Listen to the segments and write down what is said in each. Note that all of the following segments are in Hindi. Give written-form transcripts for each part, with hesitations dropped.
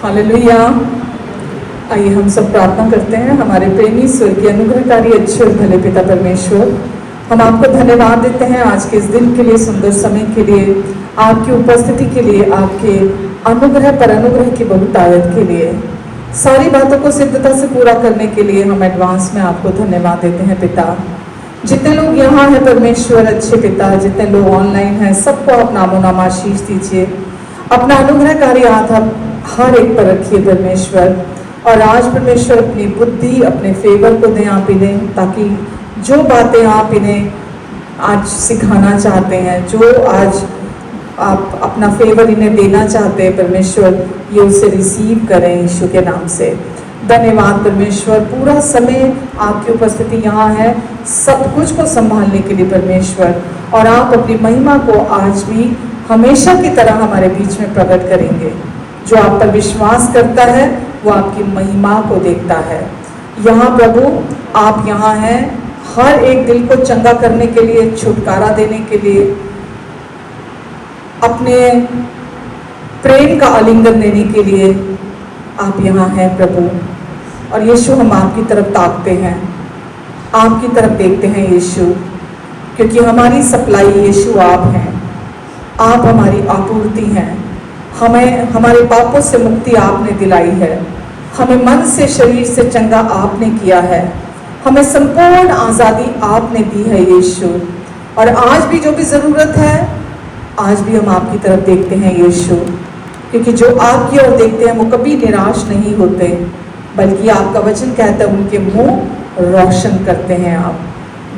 हालेलुया। आइए हम सब प्रार्थना करते हैं। हमारे प्रेमी स्वर्गीय अनुग्रहकारी अच्छे और भले पिता परमेश्वर, हम आपको धन्यवाद देते हैं आज के इस दिन के लिए, सुंदर समय के लिए, आपकी उपस्थिति के लिए, आपके अनुग्रह पर अनुग्रह की बहुतायत के लिए, सारी बातों को सिद्धता से पूरा करने के लिए हम एडवांस में आपको धन्यवाद देते हैं पिता। जितने लोग यहाँ हैं परमेश्वर अच्छे पिता, जितने लोग ऑनलाइन हैं, सबको आप नामो नाम आशीष दीजिए। अपना अनुग्रहकारी हाथ आप हर एक पर रखिए परमेश्वर। और आज परमेश्वर अपनी बुद्धि, अपने फेवर को दें आप इन्हें, ताकि जो बातें आप इन्हें आज सिखाना चाहते हैं, जो आज आप अपना फेवर इन्हें देना चाहते हैं परमेश्वर, ये उसे रिसीव करें यीशु के नाम से। धन्यवाद परमेश्वर, पूरा समय आपकी उपस्थिति यहाँ है सब कुछ को संभालने के लिए परमेश्वर, और आप अपनी महिमा को आज भी हमेशा की तरह हमारे बीच में प्रकट करेंगे। जो आप पर विश्वास करता है वो आपकी महिमा को देखता है। यहाँ प्रभु आप यहाँ हैं हर एक दिल को चंगा करने के लिए, छुटकारा देने के लिए, अपने प्रेम का आलिंगन देने के लिए आप यहाँ हैं प्रभु। और यीशु हम आपकी तरफ ताकते हैं, आपकी तरफ देखते हैं यीशु, क्योंकि हमारी सप्लाई यीशु आप हैं, आप हमारी आपूर्ति हैं। हमें हमारे पापों से मुक्ति आपने दिलाई है, हमें मन से शरीर से चंगा आपने किया है, हमें संपूर्ण आज़ादी आपने दी है यीशु। और आज भी जो भी ज़रूरत है, आज भी हम आपकी तरफ देखते हैं यीशु, क्योंकि जो आपकी ओर देखते हैं वो कभी निराश नहीं होते, बल्कि आपका वचन कहता है उनके मुंह रोशन करते हैं आप।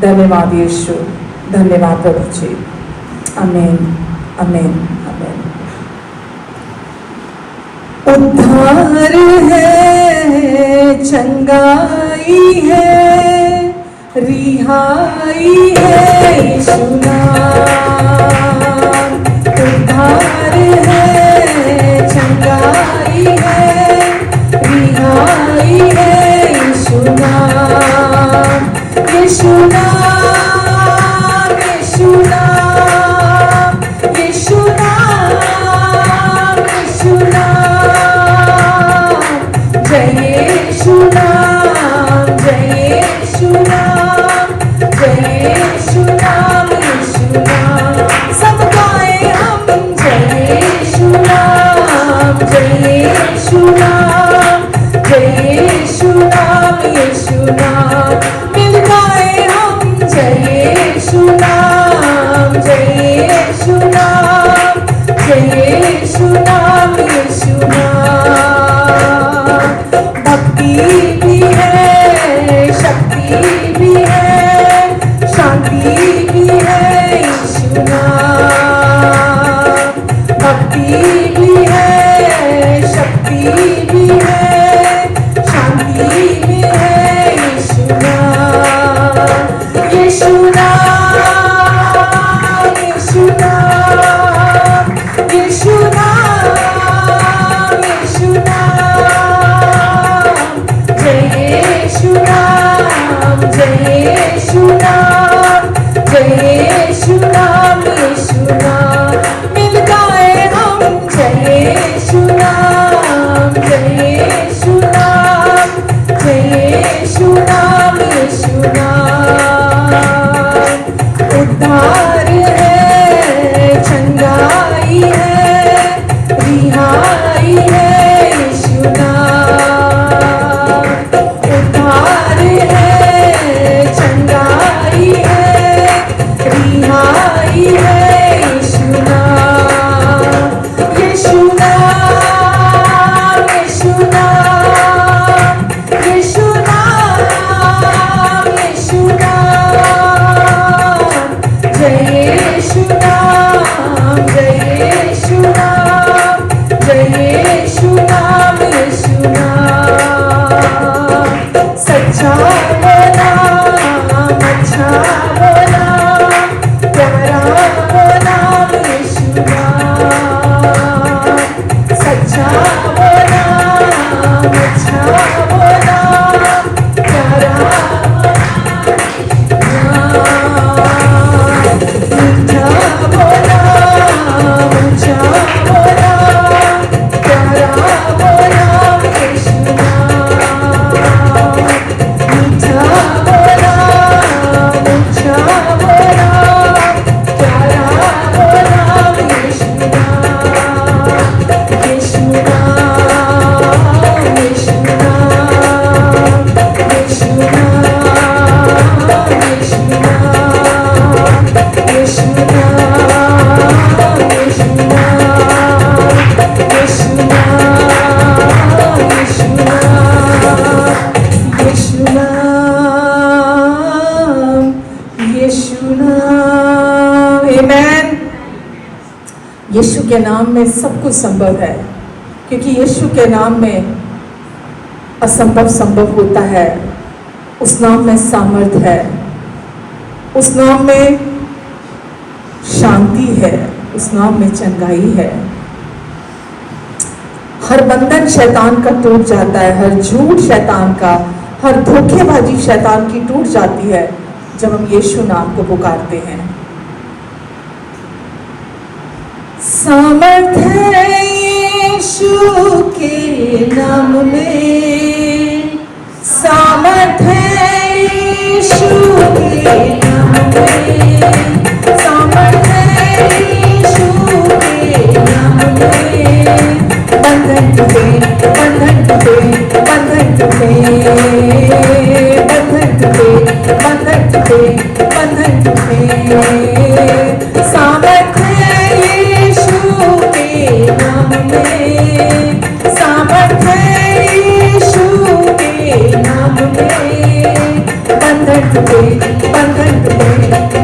धन्यवाद यीशु, धन्यवाद प्रभु जी। आमीन, आमीन, आमीन। उद्धार है, चंगाई है, रिहाई है यीशु नाम। उद्धार है, चंगाई है, रिहाई है यीशु नाम। यीशु नाम, यीशु नाम, यीशु नाम, यीशु नाम। जय यीशु नाम, जय यीशु नाम, जय यीशु नाम, यीशु नाम। सब गाए हम जय यीशु नाम, जय यीशु नाम, जय यीशु नाम, यीशु नाम। मिल गाए हम जय यीशु नाम, जय यीशु नाम, जय यीशु नाम, यीशु नाम। भक्ति भी है, शक्ति भी है, शांति भी है यीशु नाम। भक्ति भी है, शक्ति भी है, शांति भी है यीशु नाम। यीशु नाम, यीशु नाम, यीशु नाम, के नाम में सब कुछ संभव है, क्योंकि यीशु के नाम में असंभव संभव होता है। उस नाम में सामर्थ्य है, उस नाम में शांति है, उस नाम में चंगाई है। हर बंधन शैतान का टूट जाता है, हर झूठ शैतान का, हर धोखेबाजी शैतान की टूट जाती है जब हम यीशु नाम को पुकारते हैं। सामर्थ है यीशु के नाम में, सामर्थ है यीशु के नाम में, सामर्थ है यीशु के नाम में। बंधन टूटे, बंधन टूटे, बंधन टूटे, बंधन टूटे, बंधन टूटे, बंधन टूटे। सामर्थ है यीशु के नाम में, सामर्थ है यीशु के नाम में। बंधन टूटे, बंधन टूटे,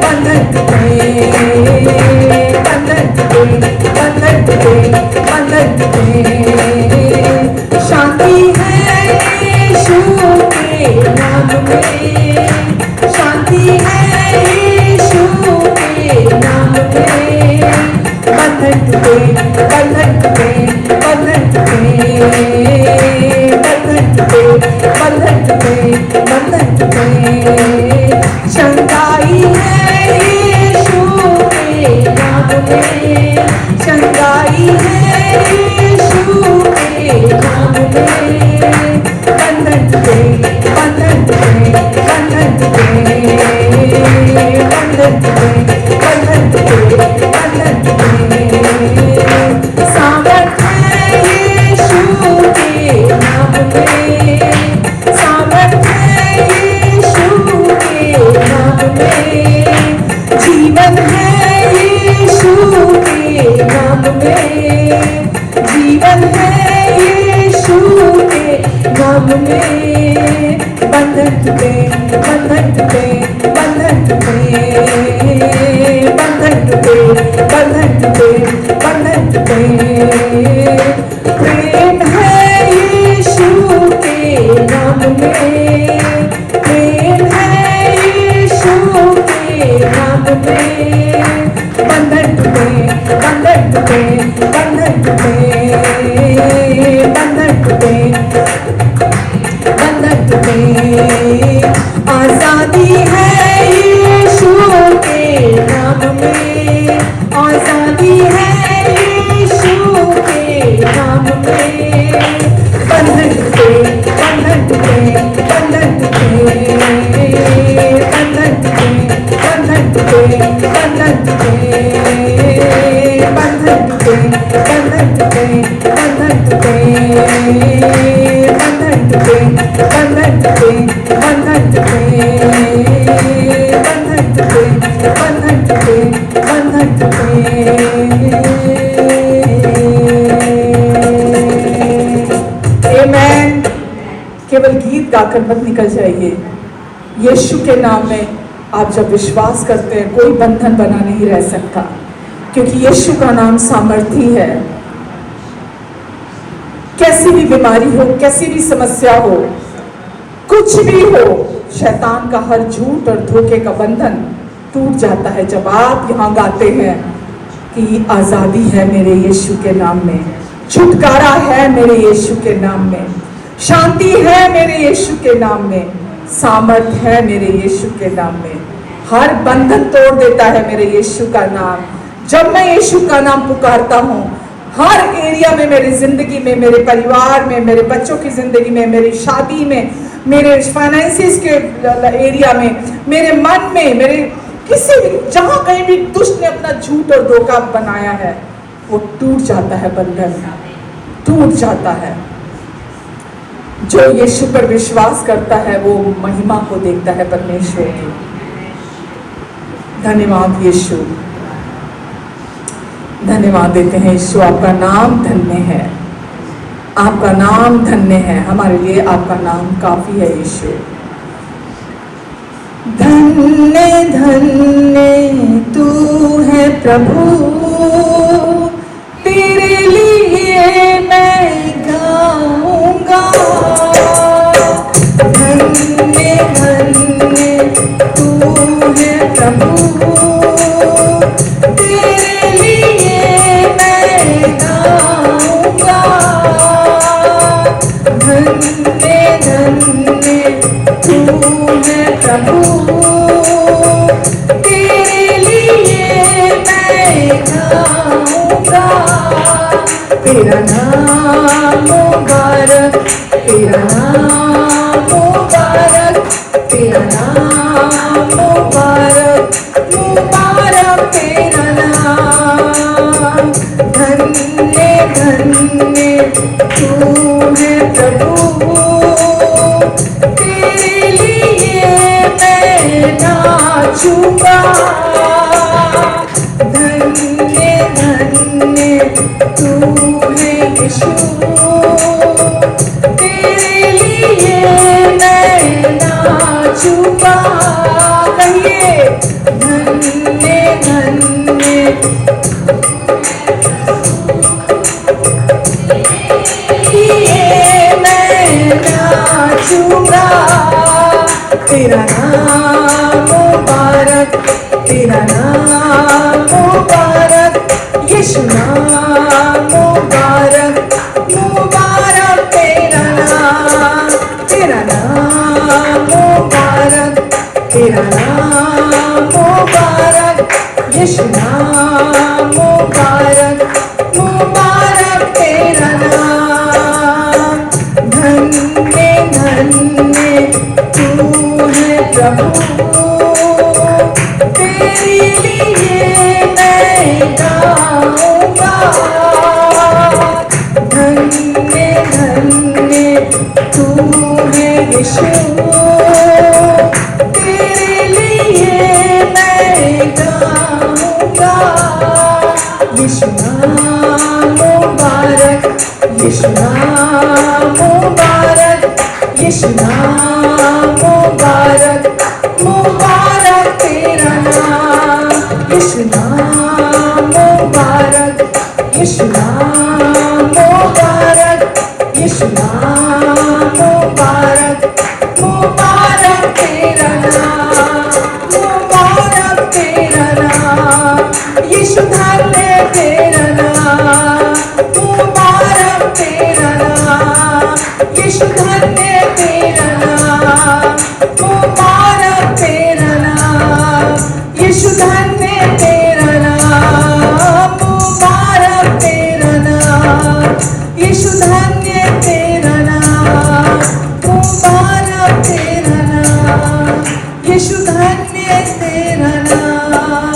बंधन टूटे, बंधन टूटे, बंधन टूटे, बंधन टूटे। शांति है यीशु के नाम में, शांति है यीशु के नाम में। बंधन टूटे, बंधन टूटे, बंधन टूटे, बंधन टूटे, बंधन टूटे, बंधन टूटे। चंगाई है यीशु के नाम में, चंगाई है यीशु के नाम में। बंधन टूटे, बंधन टूटे, बंधन टूटे, बंधन टूटे, बंधन टूटे, बंधन टूटे। सामर्थ है यीशु के नाम में, सामर्थ है यीशु के नाम में। जीवन है यीशु के नाम में, जीवन है यीशु के नाम में। बंधन टूटे, बंधन टूटे, बंधन टूटे, बंधन टूटे, बंधन टूटे, बंधन टूटे। प्रेम है यीशु के नाम में, प्रेम है यीशु के नाम में। बंधन टूटे, बंधन टूटे, बंधन टूटे, बंधन टूटे, बंधन टूटे। आजादी है यीशु के नाम में, आजादी है यीशु के नाम में। बंधन टूटे, बंधन टूटे, बंधन टूटे, बंधन टूटे, बंधन टूटे, बंधन टूटे, बंधन टूटे, बंधन टूटे, बंधन टूटे, बंधन टूटे, बंधन टूटे, बंधन टूटे, बंधन टूटे, बंधन टूटे, बंधन टूटे। आमेन। केवल गीत गाकर मत निकल जाइए। यीशु के नाम में आप जब विश्वास करते हैं, कोई बंधन बना नहीं रह सकता, क्योंकि यीशु का नाम सामर्थी है। कैसी भी बीमारी हो, कैसी भी समस्या हो, कुछ भी हो, शैतान का हर झूठ और धोखे का बंधन टूट जाता है जब आप यहाँ गाते हैं कि आजादी है मेरे यीशु के नाम में, छुटकारा है मेरे यीशु के नाम में, शांति है मेरे यीशु के नाम में, सामर्थ है मेरे यीशु के नाम में। हर बंधन तोड़ देता है मेरे यीशु का नाम। जब मैं यीशु का नाम पुकारता हूँ, हर एरिया में, मेरी जिंदगी में, मेरे परिवार में, मेरे बच्चों की जिंदगी में, मेरी शादी में, मेरे फाइनेंसिस के एरिया में, मेरे मन में, मेरे किसी भी जहां कहीं भी दुष्ट ने अपना झूठ और धोखा बनाया है, वो टूट जाता है, बंधन टूट जाता है। जो यीशु पर विश्वास करता है वो महिमा को देखता है परमेश्वर की। धन्यवाद यीशु, धन्यवाद देते हैं यीशु। आपका नाम धन्य है, आपका नाम धन्य है, हमारे लिए आपका नाम काफी है यीशु। धन्य धन्य तू है प्रभु, धन्य धन्य तू है प्रभु, तेरे लिए मैं गाऊंगा। तेरा नाम मुबारक, तेरा नाम मुबारक, तेरा नाम मुबारक, मुबारक तेरा नाम। धन्य धन्य तू है प्रभु, तेरे लिए मैं नाचूंगा। धन्य धन्य तू है यीशु, तेरे लिए मैं नाचूंगा। कहिए धन्य धन्य लिए मैं नाचूंगा। तेरा नाम मुबारक, तेरा नाम मुबारक, यीशु नाम मुबारक, मुबारक तेरा नाम। तेरा नाम मुबारक, तेरा नाम मुबारक, यीशु नाम मुबारक, मुबारक तेरा नाम। धन्य धन्य तू है प्रभु, तेरे लिए मैं गाऊंगा। धन्य धन्य तू है यीशु, तेरे लिए मैं गाऊंगा। यीशु नाम मुबारक, यीशु नाम मुबारक, यीशु नाम मुबारक, मुबारक तेरा नाम। यीशु नाम मुबारक, यीशु नाम मुबारक, यीशु नाम मुबारक, मुबारक तेरा नाम, मुबारक तेरा नाम। यीशु धन्य तेरा नाम, मुबारक तेरा नाम। यीशु धन्य तेरा नाम, मुबारक तेरा नाम। यीशु धन्य तेरा नाम, मुबारक तेरा नाम। यीशु धन्य तेरा नाम, मुबारक तेरा नाम। यीशु धन्य तेरा नाम,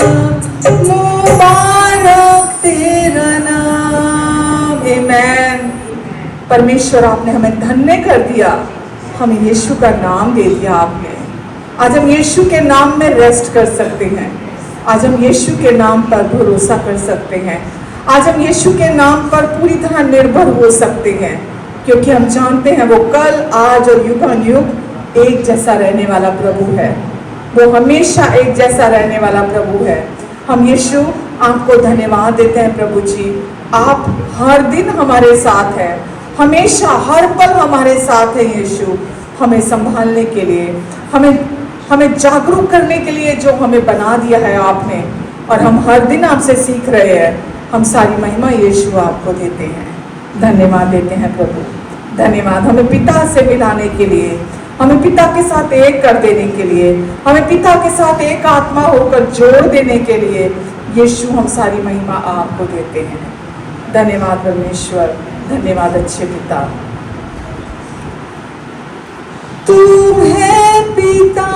मुबारक तेरा नाम। आमेन। परमेश्वर आपने हमें धन्य कर दिया, हमें यीशु का नाम दे दिया आपने। आज हम यीशु के नाम में रेस्ट कर सकते हैं, आज हम यीशु के नाम पर भरोसा कर सकते हैं, आज हम यीशु के नाम पर पूरी तरह निर्भर हो सकते हैं, क्योंकि हम जानते हैं वो कल आज और युगानुयुग एक जैसा रहने वाला प्रभु है। वो हमेशा एक जैसा रहने वाला प्रभु है। हम यीशु आपको धन्यवाद देते हैं प्रभु जी। आप हर दिन हमारे साथ हैं, हमेशा हर पल हमारे साथ है यीशु। हमें संभालने के लिए, हमें जागरूक करने के लिए जो हमें बना दिया है आपने, और हम हर दिन आपसे सीख रहे हैं। हम सारी महिमा यीशु आपको देते हैं, धन्यवाद देते हैं प्रभु। धन्यवाद हमें पिता से मिलाने के लिए, हमें पिता के साथ एक कर देने के लिए, हमें पिता के साथ एक आत्मा होकर जोड़ देने के लिए यीशु हम सारी महिमा आपको देते हैं। धन्यवाद परमेश्वर, धन्यवाद अच्छे पिता। तू है पिता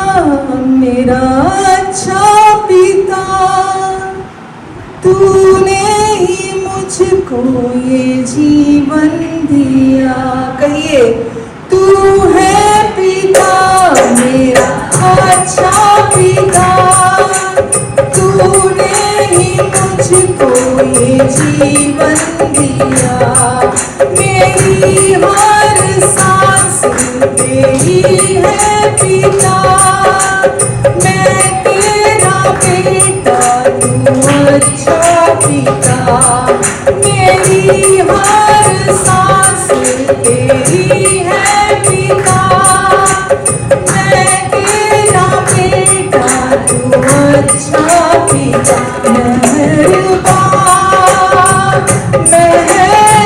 मेरा अच्छा पिता, तूने ही मुझको ये जीवन दिया। कहिए तू है पिता मेरा अच्छा पिता, तूने ही मुझको ये जीवन दिया। मेरी हर सांस तेरी है पिता, मैं तेरा बेटा तू अच्छा पिता। मेरी हर सांस तेरी है पिता, मैं तेरा बेटा तू अच्छा पिता। मेहरबान मेहरबान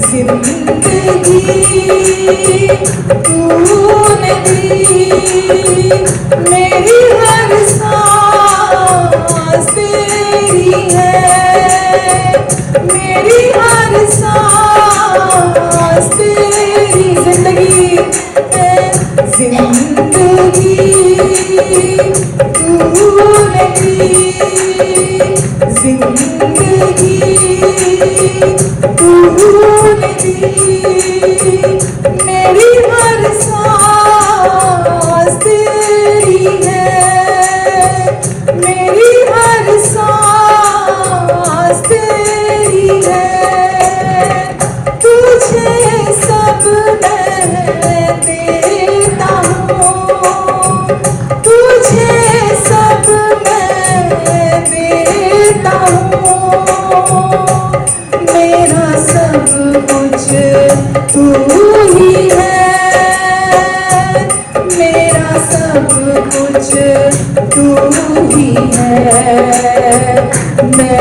जिंदगी तूने दी, मेरी हर सांस तेरी है, मेरी हर सांस तेरी। जिंदगी है जिंदगी तूने दी, जिंदगी तूने दी, मेरी हर सांस तेरी है, मेरी हर सांस तेरी है। तुझे सब मैं देता हूँ, तुझे सब मैं देता हूँ, मेरा सब कुछ तू ही है, मेरा सब कुछ तू ही है। मैं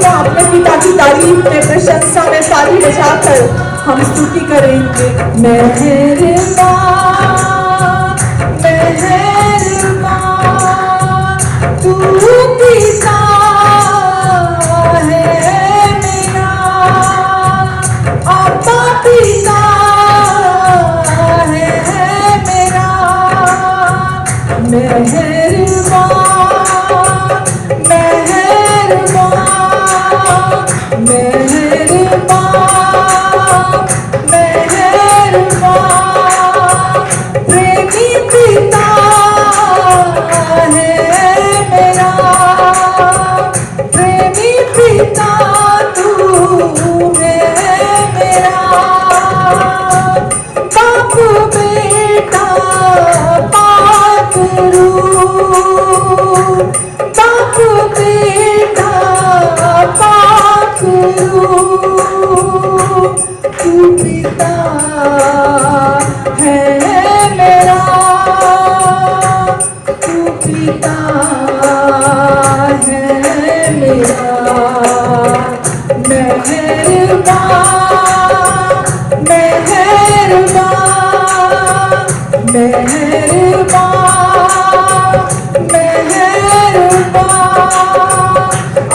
अपने पिता की तारीफ में, प्रशंसा में ताली बजाकर हम स्तुति करेंगे। मेहरबान मेहरबान तू पिता है मेरा, अब्बा पिता है मेरा। मेहरबान मेहरबान मेहरबान मेहरबान, प्रेमी पिता है मेरा, प्रेमी पिता तू है मेरा। बाप बेटा पाक रूह, बाप बेटा पाक रूह, तू पिता है मेरा, तू पिता है मेरा। मेहरबान मेहरबान मेहरबान मेहरबान,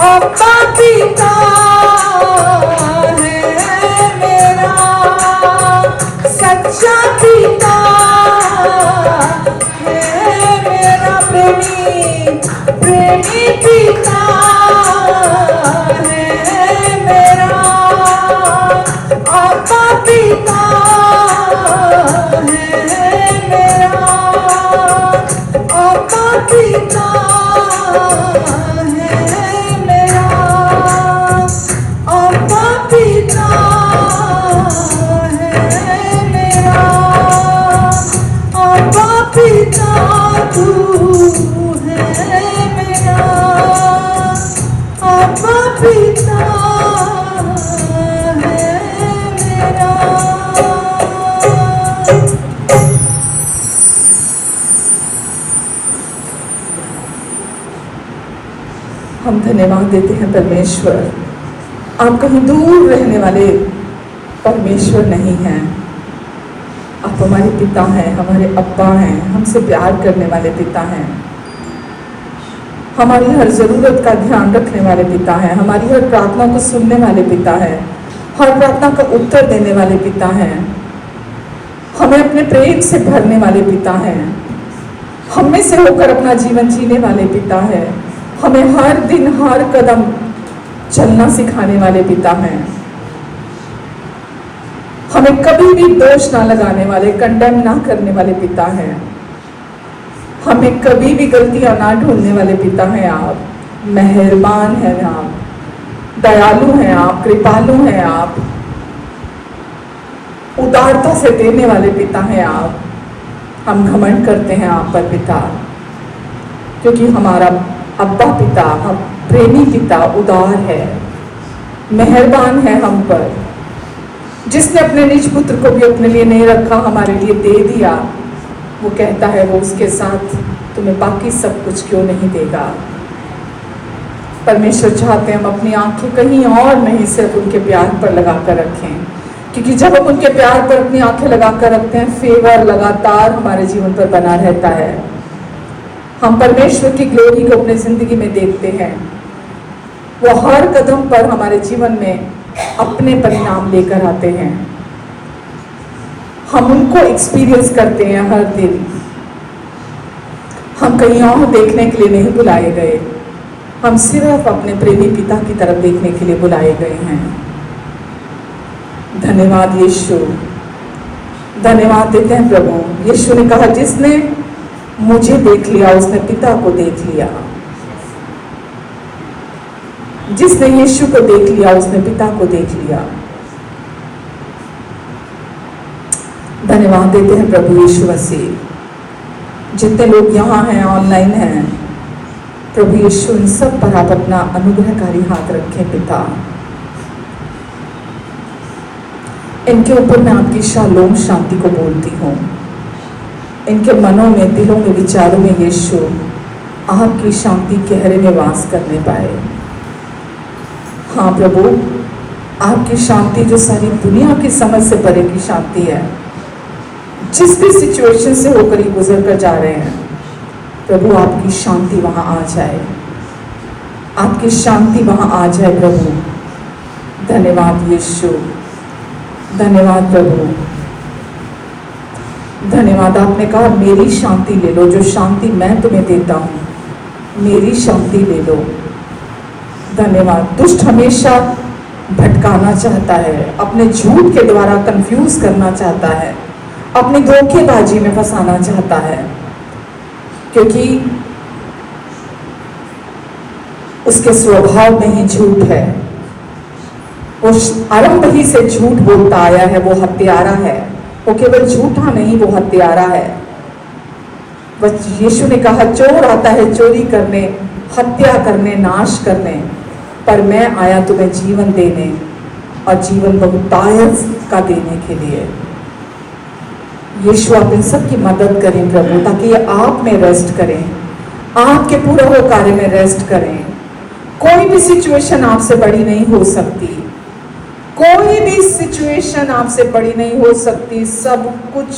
अब्बा पिता है मेरा, सच्चा पिता है मेरा। प्रेमी पिता है मेरा, अब्बा पिता है मेरा, अब्बा पिता है मेरा, अब्बा पिता है मेरा, अब्बा पिता तू है मेरा, अब्बा पिता है मेरा। हम धन्यवाद देते हैं परमेश्वर, आप कहीं दूर रहने वाले परमेश्वर नहीं हैं, आप हमारे पिता हैं, हमारे अब्बा हैं, हमसे प्यार करने वाले पिता हैं, हमारी हर ज़रूरत का ध्यान रखने वाले पिता हैं, हमारी हर प्रार्थना को सुनने वाले पिता हैं, हर प्रार्थना का उत्तर देने वाले पिता हैं, हमें अपने प्रेम से भरने वाले पिता हैं, हम में से होकर अपना जीवन जीने वाले पिता हैं, हमें हर दिन हर कदम चलना सिखाने वाले पिता हैं, हमें कभी भी दोष ना लगाने वाले, कंडेम ना करने वाले पिता हैं, हमें कभी भी गलतियां ना ढूंढने वाले पिता हैं। आप मेहरबान हैं, आप दयालु हैं, आप कृपालु हैं, आप उदारता से देने वाले पिता हैं। आप हम घमंड करते हैं आप पर पिता, क्योंकि हमारा अब्बा पिता, हम प्रेमी पिता उदार है, मेहरबान है हम पर, जिसने अपने निज पुत्र को भी अपने लिए नहीं रखा, हमारे लिए दे दिया। वो कहता है वो उसके साथ तुम्हें बाकी सब कुछ क्यों नहीं देगा। परमेश्वर चाहते हैं हम अपनी आंखें कहीं और नहीं, सिर्फ उनके प्यार पर लगा कर रखें, क्योंकि जब हम उनके प्यार पर अपनी आंखें लगा कर रखते हैं, फेवर लगातार हमारे जीवन पर बना रहता है। हम परमेश्वर की ग्लोरी को अपनी जिंदगी में देखते हैं। वो हर कदम पर हमारे जीवन में अपने परिणाम लेकर आते हैं। हम उनको एक्सपीरियंस करते हैं हर दिन। हम कहीं और देखने के लिए नहीं बुलाए गए, हम सिर्फ अपने प्रेमी पिता की तरफ देखने के लिए बुलाए गए हैं। धन्यवाद यीशु, धन्यवाद देते हैं प्रभु। यीशु ने कहा, जिसने मुझे देख लिया उसने पिता को देख लिया। जिसने यीशु को देख लिया उसने पिता को देख लिया। धन्यवाद देते हैं प्रभु यीशु मसीह। जितने लोग यहाँ हैं, ऑनलाइन हैं, प्रभु यीशु इन सब पर आप अपना अनुग्रहकारी हाथ रखें पिता। इनके ऊपर मैं आपकी शालोम शांति को बोलती हूँ। इनके मनों में, दिलों में, विचारों में यीशु आपकी शांति गहरे में वास करने पाए। हाँ प्रभु, आपकी शांति जो सारी दुनिया की समझ से परे की शांति है, जिस भी सिचुएशन से होकर ही गुजर कर जा रहे हैं, प्रभु आपकी शांति वहाँ आ जाए, आपकी शांति वहाँ आ जाए प्रभु। धन्यवाद यीशु, धन्यवाद प्रभु, धन्यवाद। आपने कहा मेरी शांति ले लो, जो शांति मैं तुम्हें देता हूँ, मेरी शांति ले लो। धन्यवाद। दुष्ट हमेशा भटकाना चाहता है, अपने झूठ के द्वारा कंफ्यूज करना चाहता है, अपनी धोखेबाजी में फंसाना चाहता है, क्योंकि उसके स्वभाव में ही झूठ है। वो आरंभ ही से झूठ बोलता आया है। वो हत्यारा है। वो केवल झूठा नहीं, वो हत्यारा है। बस यीशु ने कहा, चोर आता है चोरी करने, हत्या करने, नाश करने, पर मैं आया तुम्हें जीवन देने, और जीवन बहुतायत का देने के लिए। यीशु आप इन सब की मदद करें प्रभु, ताकि ये आप में रेस्ट करें, आपके पूरा हो कार्य में रेस्ट करें। कोई भी सिचुएशन आपसे बड़ी नहीं हो सकती, कोई भी सिचुएशन आपसे बड़ी नहीं हो सकती। सब कुछ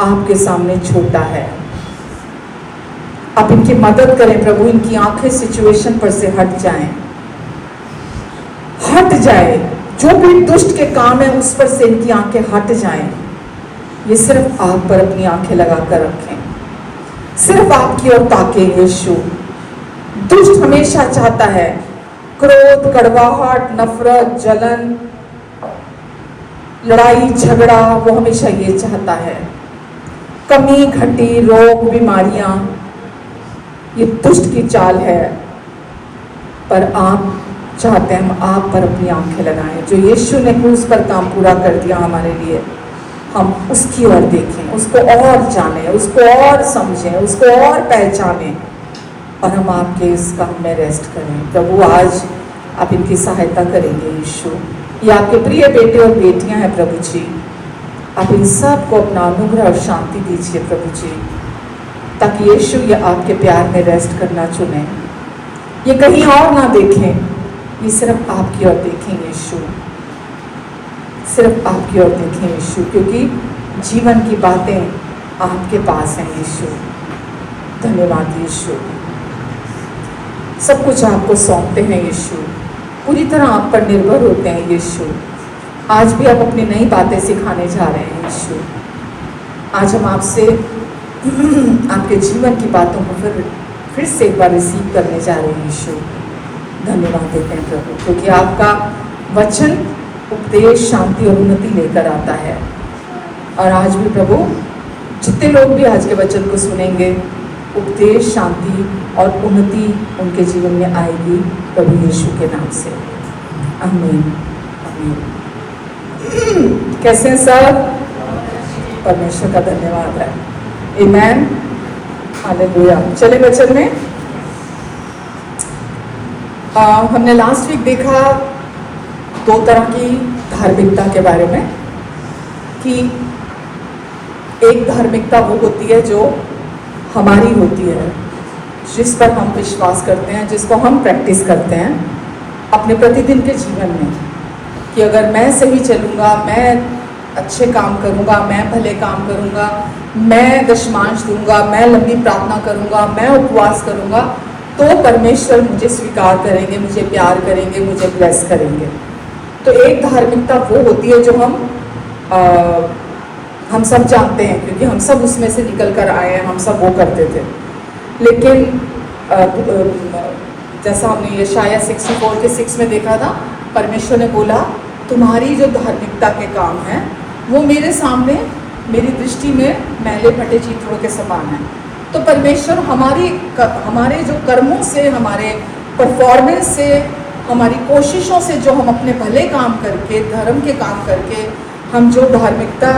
आपके सामने छोटा है। आप इनकी मदद करें प्रभु, इनकी आंखें सिचुएशन पर से हट जाएं, हट जाए। जो भी दुष्ट के काम है उस पर से इनकी आंखें हट जाएं। ये सिर्फ आप पर अपनी आंखें लगाकर रखें, सिर्फ आपकी ओर ताकें यीशु। दुष्ट हमेशा चाहता है क्रोध, कड़वाहट, नफरत, जलन, लड़ाई झगड़ा, वो हमेशा ये चाहता है। कमी, घटी, रोग, बीमारियां, ये दुष्ट की चाल है। पर आप चाहते हैं हम आप पर अपनी आंखें लगाएं। जो यीशु ने क्रूस पर काम पूरा कर दिया हमारे लिए, हम उसकी ओर देखें, उसको और जानें, उसको और समझें, उसको और पहचानें, और हम आपके इस काम में रेस्ट करें। प्रभु आज आप इनकी सहायता करेंगे यीशु। ये आपके प्रिय बेटे और बेटियां हैं प्रभु जी। आप इन सब को अपना अनुग्रह और शांति दीजिए प्रभु जी, ताकि यीशु ये आपके प्यार में रेस्ट करना चुने। ये कहीं और ना देखें, ये सिर्फ आपकी ओर देखें यीशु, सिर्फ आपकी ओर देखें यीशु, क्योंकि जीवन की बातें आपके पास हैं यीशु। धन्यवाद यीशु। सब कुछ आपको सौंपते हैं यीशु, पूरी तरह आप पर निर्भर होते हैं यीशु। आज भी आप अपनी नई बातें सिखाने जा रहे हैं यीशु। आज हम आपसे आपके जीवन की बातों को फिर से एक बार रिसीव करने जा रहे हैं यीशु। धन्यवाद देते हैं प्रभु, क्योंकि आपका वचन उपदेश, शांति और उन्नति लेकर आता है। और आज भी प्रभु, जितने लोग भी आज के वचन को सुनेंगे, उपदेश, शांति और उन्नति उनके जीवन में आएगी प्रभु यीशु के नाम से। आमीन, आमीन। कैसे हैं सब? परमेश्वर का धन्यवाद है। आमीन, हालेलुया। चले वचन में हमने लास्ट वीक देखा दो तरह की धार्मिकता के बारे में, कि एक धार्मिकता वो होती है जो हमारी होती है, जिस पर हम विश्वास करते हैं, जिसको हम प्रैक्टिस करते हैं अपने प्रतिदिन के जीवन में, कि अगर मैं सही चलूँगा, मैं अच्छे काम करूँगा, मैं भले काम करूँगा, मैं दशमांश दूंगा, मैं लंबी प्रार्थना करूँगा, मैं उपवास करूँगा, तो परमेश्वर मुझे स्वीकार करेंगे, मुझे प्यार करेंगे, मुझे ब्लेस करेंगे। तो एक धार्मिकता वो होती है जो हम सब जानते हैं, क्योंकि हम सब उसमें से निकल कर आए हैं, हम सब वो करते थे। लेकिन जैसा हमने यशाया 64:6 में देखा था, परमेश्वर ने बोला तुम्हारी जो धार्मिकता के काम हैं वो मेरे सामने, मेरी दृष्टि में मैले फटे चीथड़ों के समान हैं। तो परमेश्वर हमारे जो कर्मों से, हमारे परफॉर्मेंस से, हमारी कोशिशों से, जो हम अपने भले काम करके, धर्म के काम करके, हम जो धार्मिकता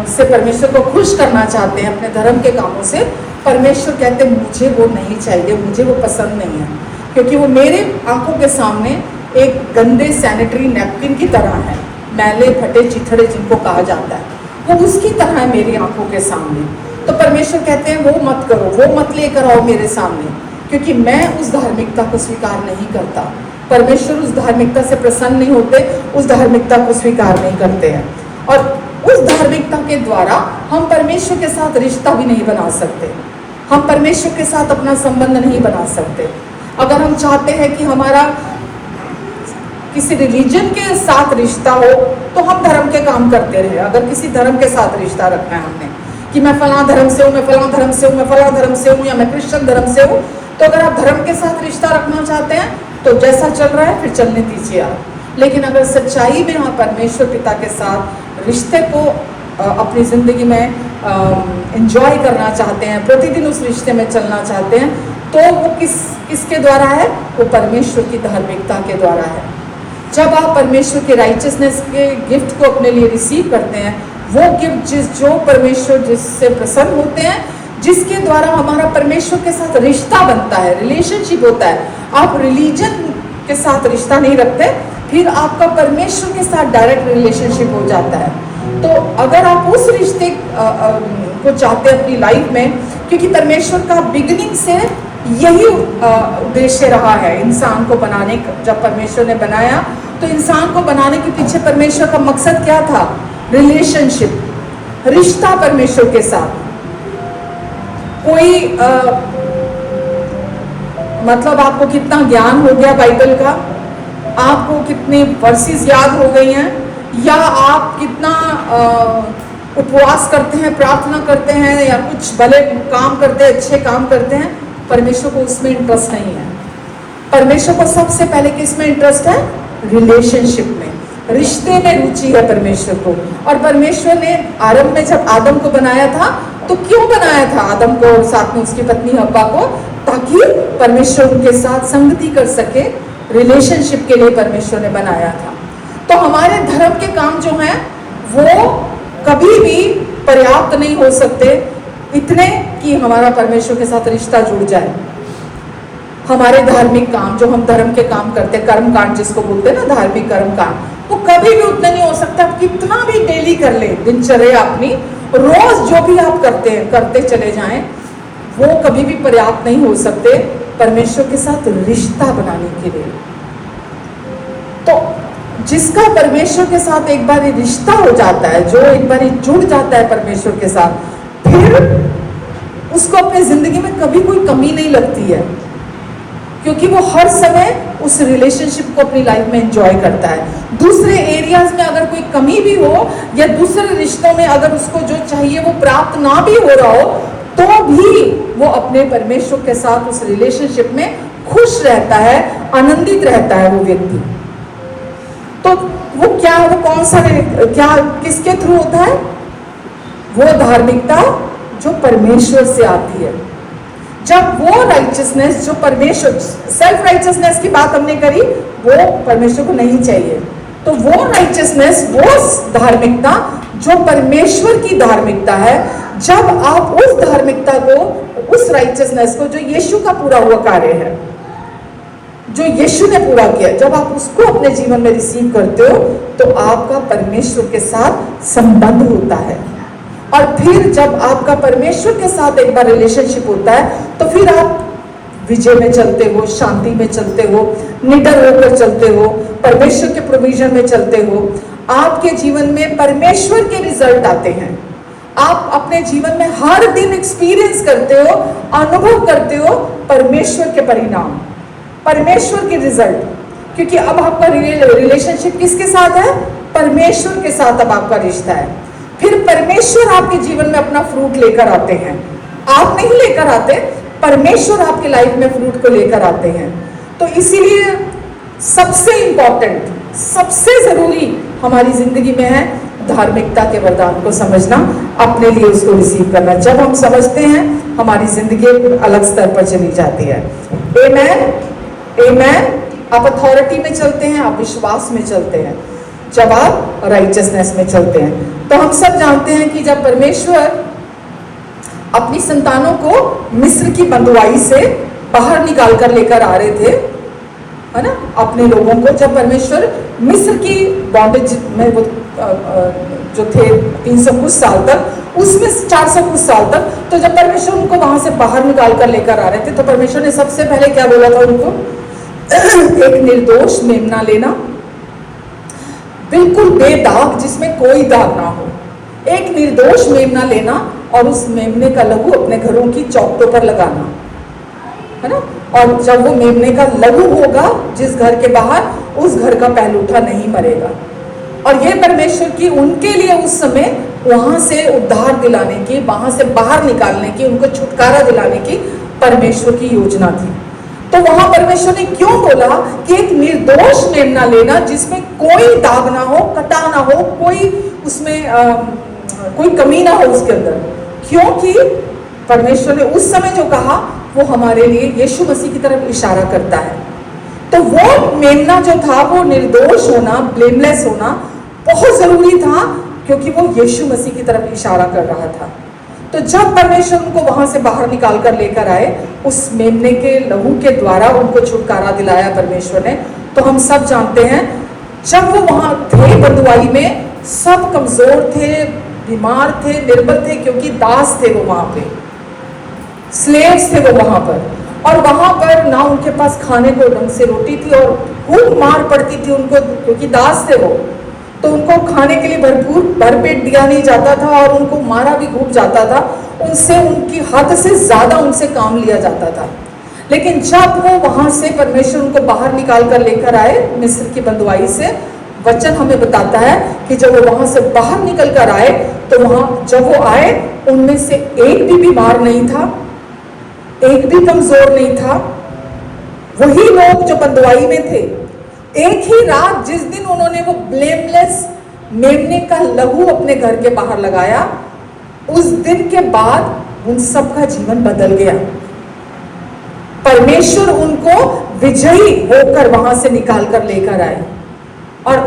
से परमेश्वर को खुश करना चाहते हैं अपने धर्म के कामों से, परमेश्वर कहते हैं मुझे वो नहीं चाहिए, मुझे वो पसंद नहीं है, क्योंकि वो मेरे आंखों के सामने एक गंदे सैनिटरी नैपकिन की तरह है, मैले फटे चिथड़े जिनको कहा जाता है, वो उसकी तरह है मेरी आंखों के सामने। तो परमेश्वर कहते हैं वो मत करो, वो मत लेकर आओ मेरे सामने, क्योंकि मैं उस धार्मिकता को स्वीकार नहीं करता। परमेश्वर उस धार्मिकता से प्रसन्न नहीं होते, उस धार्मिकता को स्वीकार नहीं करते हैं, और उस धार्मिकता के द्वारा हम परमेश्वर के साथ रिश्ता भी नहीं बना सकते, हम परमेश्वर के साथ अपना संबंध नहीं बना सकते। अगर हम चाहते हैं कि हमारा किसी रिलीजन के साथ रिश्ता हो, तो हम धर्म के काम करते रहे। अगर किसी धर्म के साथ रिश्ता रखना है हमने, कि मैं फलां धर्म से हूँ, मैं फलां धर्म से हूँ, मैं फलां धर्म से हूँ, या मैं क्रिश्चियन धर्म से हूँ, तो अगर आप धर्म के साथ रिश्ता रखना चाहते हैं तो जैसा चल रहा है फिर चलने दीजिए आप। लेकिन अगर सच्चाई में आप परमेश्वर पिता के साथ रिश्ते को अपनी ज़िंदगी में एंजॉय करना चाहते हैं, प्रतिदिन उस रिश्ते में चलना चाहते हैं, तो वो किसके द्वारा है? वो परमेश्वर की धार्मिकता के द्वारा है। जब आप परमेश्वर के राइचियसनेस के गिफ्ट को अपने लिए रिसीव करते हैं, वो गिफ्ट जो परमेश्वर जिससे प्रसन्न होते हैं, जिसके द्वारा हमारा परमेश्वर के साथ रिश्ता बनता है, रिलेशनशिप होता है। आप रिलीजन के साथ रिश्ता नहीं रखते, फिर आपका परमेश्वर के साथ डायरेक्ट रिलेशनशिप हो जाता है। तो अगर आप उस रिश्ते को चाहते हैं अपनी लाइफ में, क्योंकि परमेश्वर का बिगिनिंग से यही उद्देश्य रहा है इंसान को बनाने का। जब परमेश्वर ने बनाया तो इंसान को बनाने के पीछे परमेश्वर का मकसद क्या था? रिलेशनशिप, रिश्ता परमेश्वर के साथ। कोई मतलब आपको कितना ज्ञान हो गया बाइबल का, आपको कितने वर्सेस याद हो गई हैं, या आप कितना उपवास करते हैं, प्रार्थना करते हैं, या कुछ भले काम करते हैं, अच्छे काम करते हैं, परमेश्वर को उसमें इंटरेस्ट नहीं है। परमेश्वर को सबसे पहले किस में इंटरेस्ट है? रिलेशनशिप में, रिश्ते में रुचि है परमेश्वर को। और परमेश्वर ने आरंभ में जब आदम को बनाया था, तो क्यों बनाया था आदम को और साथ में उसकी पत्नी हव्वा को? ताकि परमेश्वर उनके साथ संगति कर सके, रिलेशनशिप के लिए परमेश्वर ने बनाया था। तो हमारे धर्म के काम जो हैं वो कभी भी पर्याप्त नहीं हो सकते इतने कि हमारा परमेश्वर के साथ रिश्ता जुड़ जाए। हमारे धार्मिक काम जो हम धर्म के काम करते हैं, कर्म कांड जिसको बोलते हैं ना, धार्मिक कर्म कांड, वो कभी भी उतना नहीं हो सकता। आप कितना भी डेली कर ले, दिनचर्या अपनी रोज जो भी आप करते हैं करते चले जाएं, वो कभी भी पर्याप्त नहीं हो सकते परमेश्वर के साथ रिश्ता बनाने के लिए। तो जिसका परमेश्वर के साथ एक बार रिश्ता हो जाता है, जो एक बार जुड़ जाता है परमेश्वर के साथ, फिर उसको अपनी जिंदगी में कभी कोई कमी नहीं लगती है, क्योंकि वो हर समय उस रिलेशनशिप को अपनी लाइफ में एंजॉय करता है। दूसरे एरियाज में अगर कोई कमी भी हो, या दूसरे रिश्तों में अगर उसको जो चाहिए वो प्राप्त ना भी हो रहा हो, तो भी वो अपने परमेश्वर के साथ उस रिलेशनशिप में खुश रहता है, आनंदित रहता है वो व्यक्ति। तो वो क्या, वो कौन सा, क्या किसके थ्रू होता है? वो धार्मिकता जो परमेश्वर से आती है। जब वो राइचियसनेस जो परमेश्वर, सेल्फ राइचियसनेस की बात हमने करी, वो परमेश्वर को नहीं चाहिए, तो वो राइचियसनेस, वो धार्मिकता जो परमेश्वर की धार्मिकता है, जब आप उस धार्मिकता को, उस राइचियसनेस को जो यीशु का पूरा हुआ कार्य है, जो यीशु ने पूरा किया, जब आप उसको अपने जीवन में रिसीव करते हो, तो आपका परमेश्वर के साथ संबंध होता है। और फिर जब आपका परमेश्वर के साथ एक बार रिलेशनशिप होता है, तो फिर आप विजय में चलते हो, शांति में चलते हो, निडर होकर चलते हो, परमेश्वर के प्रोविजन में चलते हो, आपके जीवन में परमेश्वर के रिजल्ट आते हैं। आप अपने जीवन में हर दिन एक्सपीरियंस करते हो, अनुभव करते हो परमेश्वर के परिणाम, परमेश्वर के रिजल्ट। क्योंकि अब आपका रिलेशनशिप किसके साथ है? परमेश्वर के साथ अब आपका रिश्ता है। फिर परमेश्वर आपके जीवन में अपना फ्रूट लेकर आते हैं, आप नहीं लेकर आते, परमेश्वर आपकी लाइफ में फ्रूट को लेकर आते हैं। तो इसीलिए सबसे इंपॉर्टेंट, सबसे जरूरी हमारी जिंदगी में है धार्मिकता के वरदान को समझना, अपने लिए उसको रिसीव करना। जब हम समझते हैं हमारी जिंदगी एक अलग स्तर पर चली जाती है। आमेन, आमेन। आप अथॉरिटी में चलते हैं, आप विश्वास में चलते हैं, जब आप राइचियसनेस में चलते हैं। तो हम सब जानते हैं कि जब परमेश्वर अपनी संतानों को मिस्र की बंधुआई से बाहर निकाल कर लेकर आ रहे थे, है ना, अपने लोगों को, जब परमेश्वर मिस्र की बॉन्डेज में वो जो थे 300 कुछ साल तक, उसमें 400 कुछ साल तक, तो जब परमेश्वर उनको वहां से बाहर निकाल कर लेकर आ रहे थे, तो परमेश्वर ने सबसे पहले क्या बोला था उनको? एक निर्दोष मेमना लेना, बिल्कुल बेदाग, जिसमें कोई दाग ना हो, एक निर्दोष मेमना लेना और उस मेमने का लहू अपने घरों की चौखटों पर लगाना, है ना। और जब वो मेमने का लहू होगा जिस घर के बाहर, उस घर का पहलूठा नहीं मरेगा। और ये परमेश्वर की उनके लिए उस समय वहां से उद्धार दिलाने की, वहां से बाहर निकालने की, उनको छुटकारा दिलाने की परमेश्वर की योजना थी। तो वहां परमेश्वर ने क्यों बोला कि एक निर्दोष मेमना लेना, जिसमें कोई दाग ना हो, कटा ना हो, कोई उसमें कोई कमी ना हो उसके अंदर? क्योंकि परमेश्वर ने उस समय जो कहा वो हमारे लिए यीशु मसीह की तरफ इशारा करता है। तो वो मेमना जो था, वो निर्दोष होना, ब्लेमलेस होना बहुत जरूरी था, क्योंकि वो यीशु मसीह की तरफ इशारा कर रहा था। तो जब परमेश्वर उनको वहां से बाहर निकाल कर लेकर आए, उस मेमने के लहू के द्वारा उनको छुटकारा दिलाया परमेश्वर ने। तो हम सब जानते हैं, जब वो वहां थे बंधुआई में, सब कमजोर थे, बीमार थे, निर्बल थे, क्योंकि दास थे वो वहां पे, स्लेव्स थे वो वहां पर। और वहां पर ना उनके पास खाने को ढंग से रोटी थी, और खूब मार पड़ती थी उनको, क्योंकि दास थे वो। तो उनको खाने के लिए भरपूर भरपेट दिया नहीं जाता था, और उनको मारा भी खूब जाता था, उनसे उनकी हद से ज्यादा उनसे काम लिया जाता था। लेकिन जब वो वहां से परमेश्वर उनको बाहर निकाल कर लेकर आए मिस्र की बंधुआई से, वचन हमें बताता है कि जब वो वहां से बाहर निकल कर आए, तो वहां जब वो आए, उनमें से एक भी बीमार नहीं था, एक भी कमजोर नहीं था। वही लोग जो बंधुआई में थे, एक ही रात जिस दिन उन्होंने वो ब्लेमलेस मेमने का लहू अपने घर के बाहर लगाया, उस दिन के बाद उन सब का जीवन बदल गया। परमेश्वर उनको विजयी होकर वहां से निकाल कर लेकर आए। और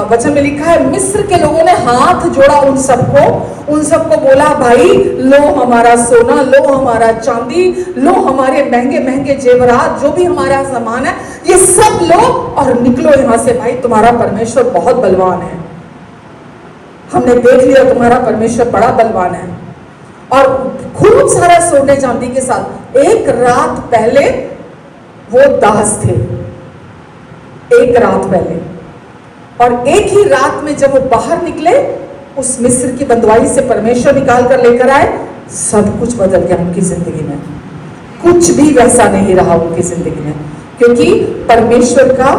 वचन में लिखा है, मिस्र के लोगों ने हाथ जोड़ा उन सबको बोला, भाई लो हमारा सोना, लो हमारा चांदी, लो हमारे महंगे महंगे जेवरात, जो भी हमारा सामान है, ये सब लो और निकलो यहां से। भाई तुम्हारा परमेश्वर बहुत बलवान है, हमने देख लिया तुम्हारा परमेश्वर बड़ा बलवान है। और खूब सारा सोने चांदी के साथ। एक रात पहले वो दास थे, एक रात पहले, और एक ही रात में जब वो बाहर निकले, उस मिस्र की बंधुआई से परमेश्वर निकाल कर लेकर आए, सब कुछ बदल गया उनकी जिंदगी में। कुछ भी वैसा नहीं रहा उनकी जिंदगी में, क्योंकि परमेश्वर का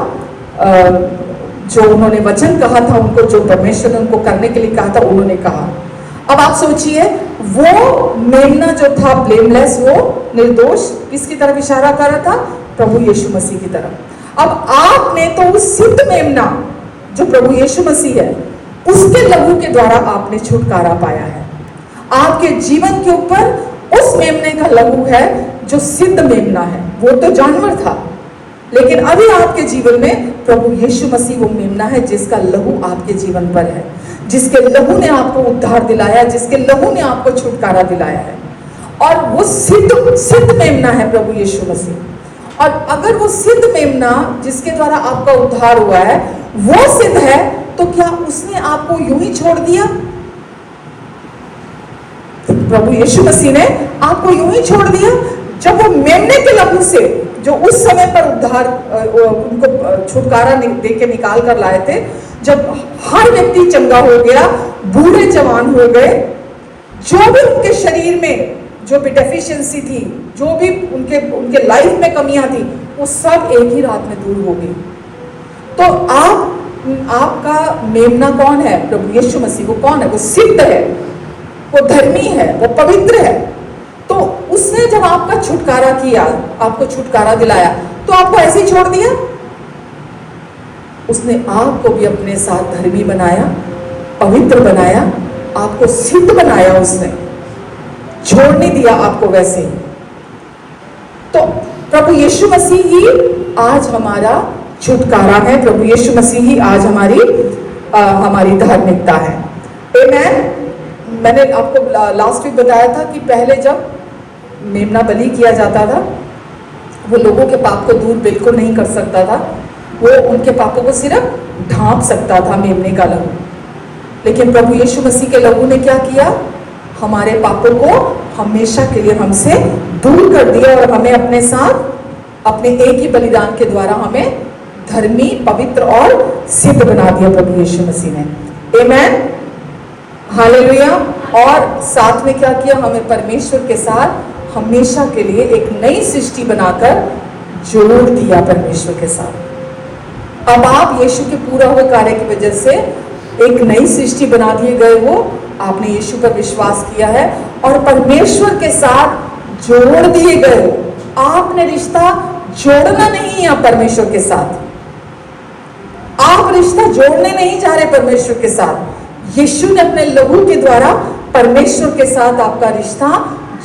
जो उन्होंने वचन कहा था, उनको जो परमेश्वर ने उनको करने के लिए कहा था, उन्होंने कहा। अब आप सोचिए, वो मेमना जो था ब्लेमलेस, वो निर्दोष, किसकी तरफ इशारा कर रहा था? प्रभु यीशु मसीह की तरफ। अब आपने तो उस सिद्ध मेमना जो प्रभु यीशु मसीह है, उसके लहू के द्वारा आपने छुटकारा पाया है। आपके जीवन के ऊपर उस मेमने का लहू है जो सिद्ध मेमना है। वो तो जानवर था, लेकिन अभी आपके जीवन में प्रभु यीशु मसीह वो मेमना है जिसका लहू आपके जीवन पर है, जिसके लहू ने आपको उद्धार दिलाया, जिसके लहू ने आपको छुटकारा दिलाया है। और वो सिद्ध मेमना है प्रभु यीशु मसीह। और अगर वो सिद्ध मेमना जिसके द्वारा आपका उद्धार हुआ है, वो सिद्ध है, तो क्या उसने आपको यूं ही छोड़ दिया? प्रभु यीशु मसीह ने आपको यूं ही छोड़ दिया? जब वो मेमने के लहू से जो उस समय पर उद्धार उनको छुटकारा दे के निकाल कर लाए थे, जब हर व्यक्ति चंगा हो गया, बूढ़े जवान हो गए, जो भी उनके शरीर में जो भी डेफिशिएंसी थी, जो भी उनके लाइफ में कमियां थी, वो सब एक ही रात में दूर हो गई। तो आपका मेमना कौन है? प्रभु यीशु मसीह। वो कौन है? वो सिद्ध है, वो धर्मी है, वो पवित्र है। तो उसने जब आपका छुटकारा किया, आपको छुटकारा दिलाया, तो आपको ऐसे ही छोड़ दिया? उसने आपको भी अपने साथ धर्मी बनाया, पवित्र बनाया, आपको सिद्ध बनाया। उसने छोड़ नहीं दिया आपको वैसे ही। तो प्रभु यीशु मसीह ही आज हमारा छुटकारा है, प्रभु यीशु मसीह ही आज हमारी धार्मिकता है। आमेन। मैंने आपको लास्ट वीक बताया था कि पहले जब मेमना बलि किया जाता था, वो लोगों के पाप को दूर बिल्कुल नहीं कर सकता था, वो उनके पापों को सिर्फ ढांप सकता था मेमने का लहू। लेकिन प्रभु यीशु मसीह के लहू ने क्या किया? हमारे पापों को हमेशा के लिए हमसे दूर कर दिया और हमें अपने साथ अपने एक ही बलिदान के द्वारा हमें धर्मी, पवित्र और सिद्ध बना दिया प्रभु यीशु मसीह ने। आमेन, हालेलुया। और साथ में क्या किया? हमें परमेश्वर के साथ हमेशा के लिए एक नई सृष्टि बनाकर जोड़ दिया परमेश्वर के साथ। अब आप यीशु के पूरा हुए कार्य की वजह से एक नई सृष्टि बना दिए गए हो। आपने यीशु पर विश्वास किया है और परमेश्वर के साथ जोड़ दिए गए हो। आपने रिश्ता जोड़ना नहीं है परमेश्वर के साथ, आप रिश्ता जोड़ने नहीं जा रहे परमेश्वर के साथ। यीशु ने अपने लहू के द्वारा परमेश्वर के साथ आपका रिश्ता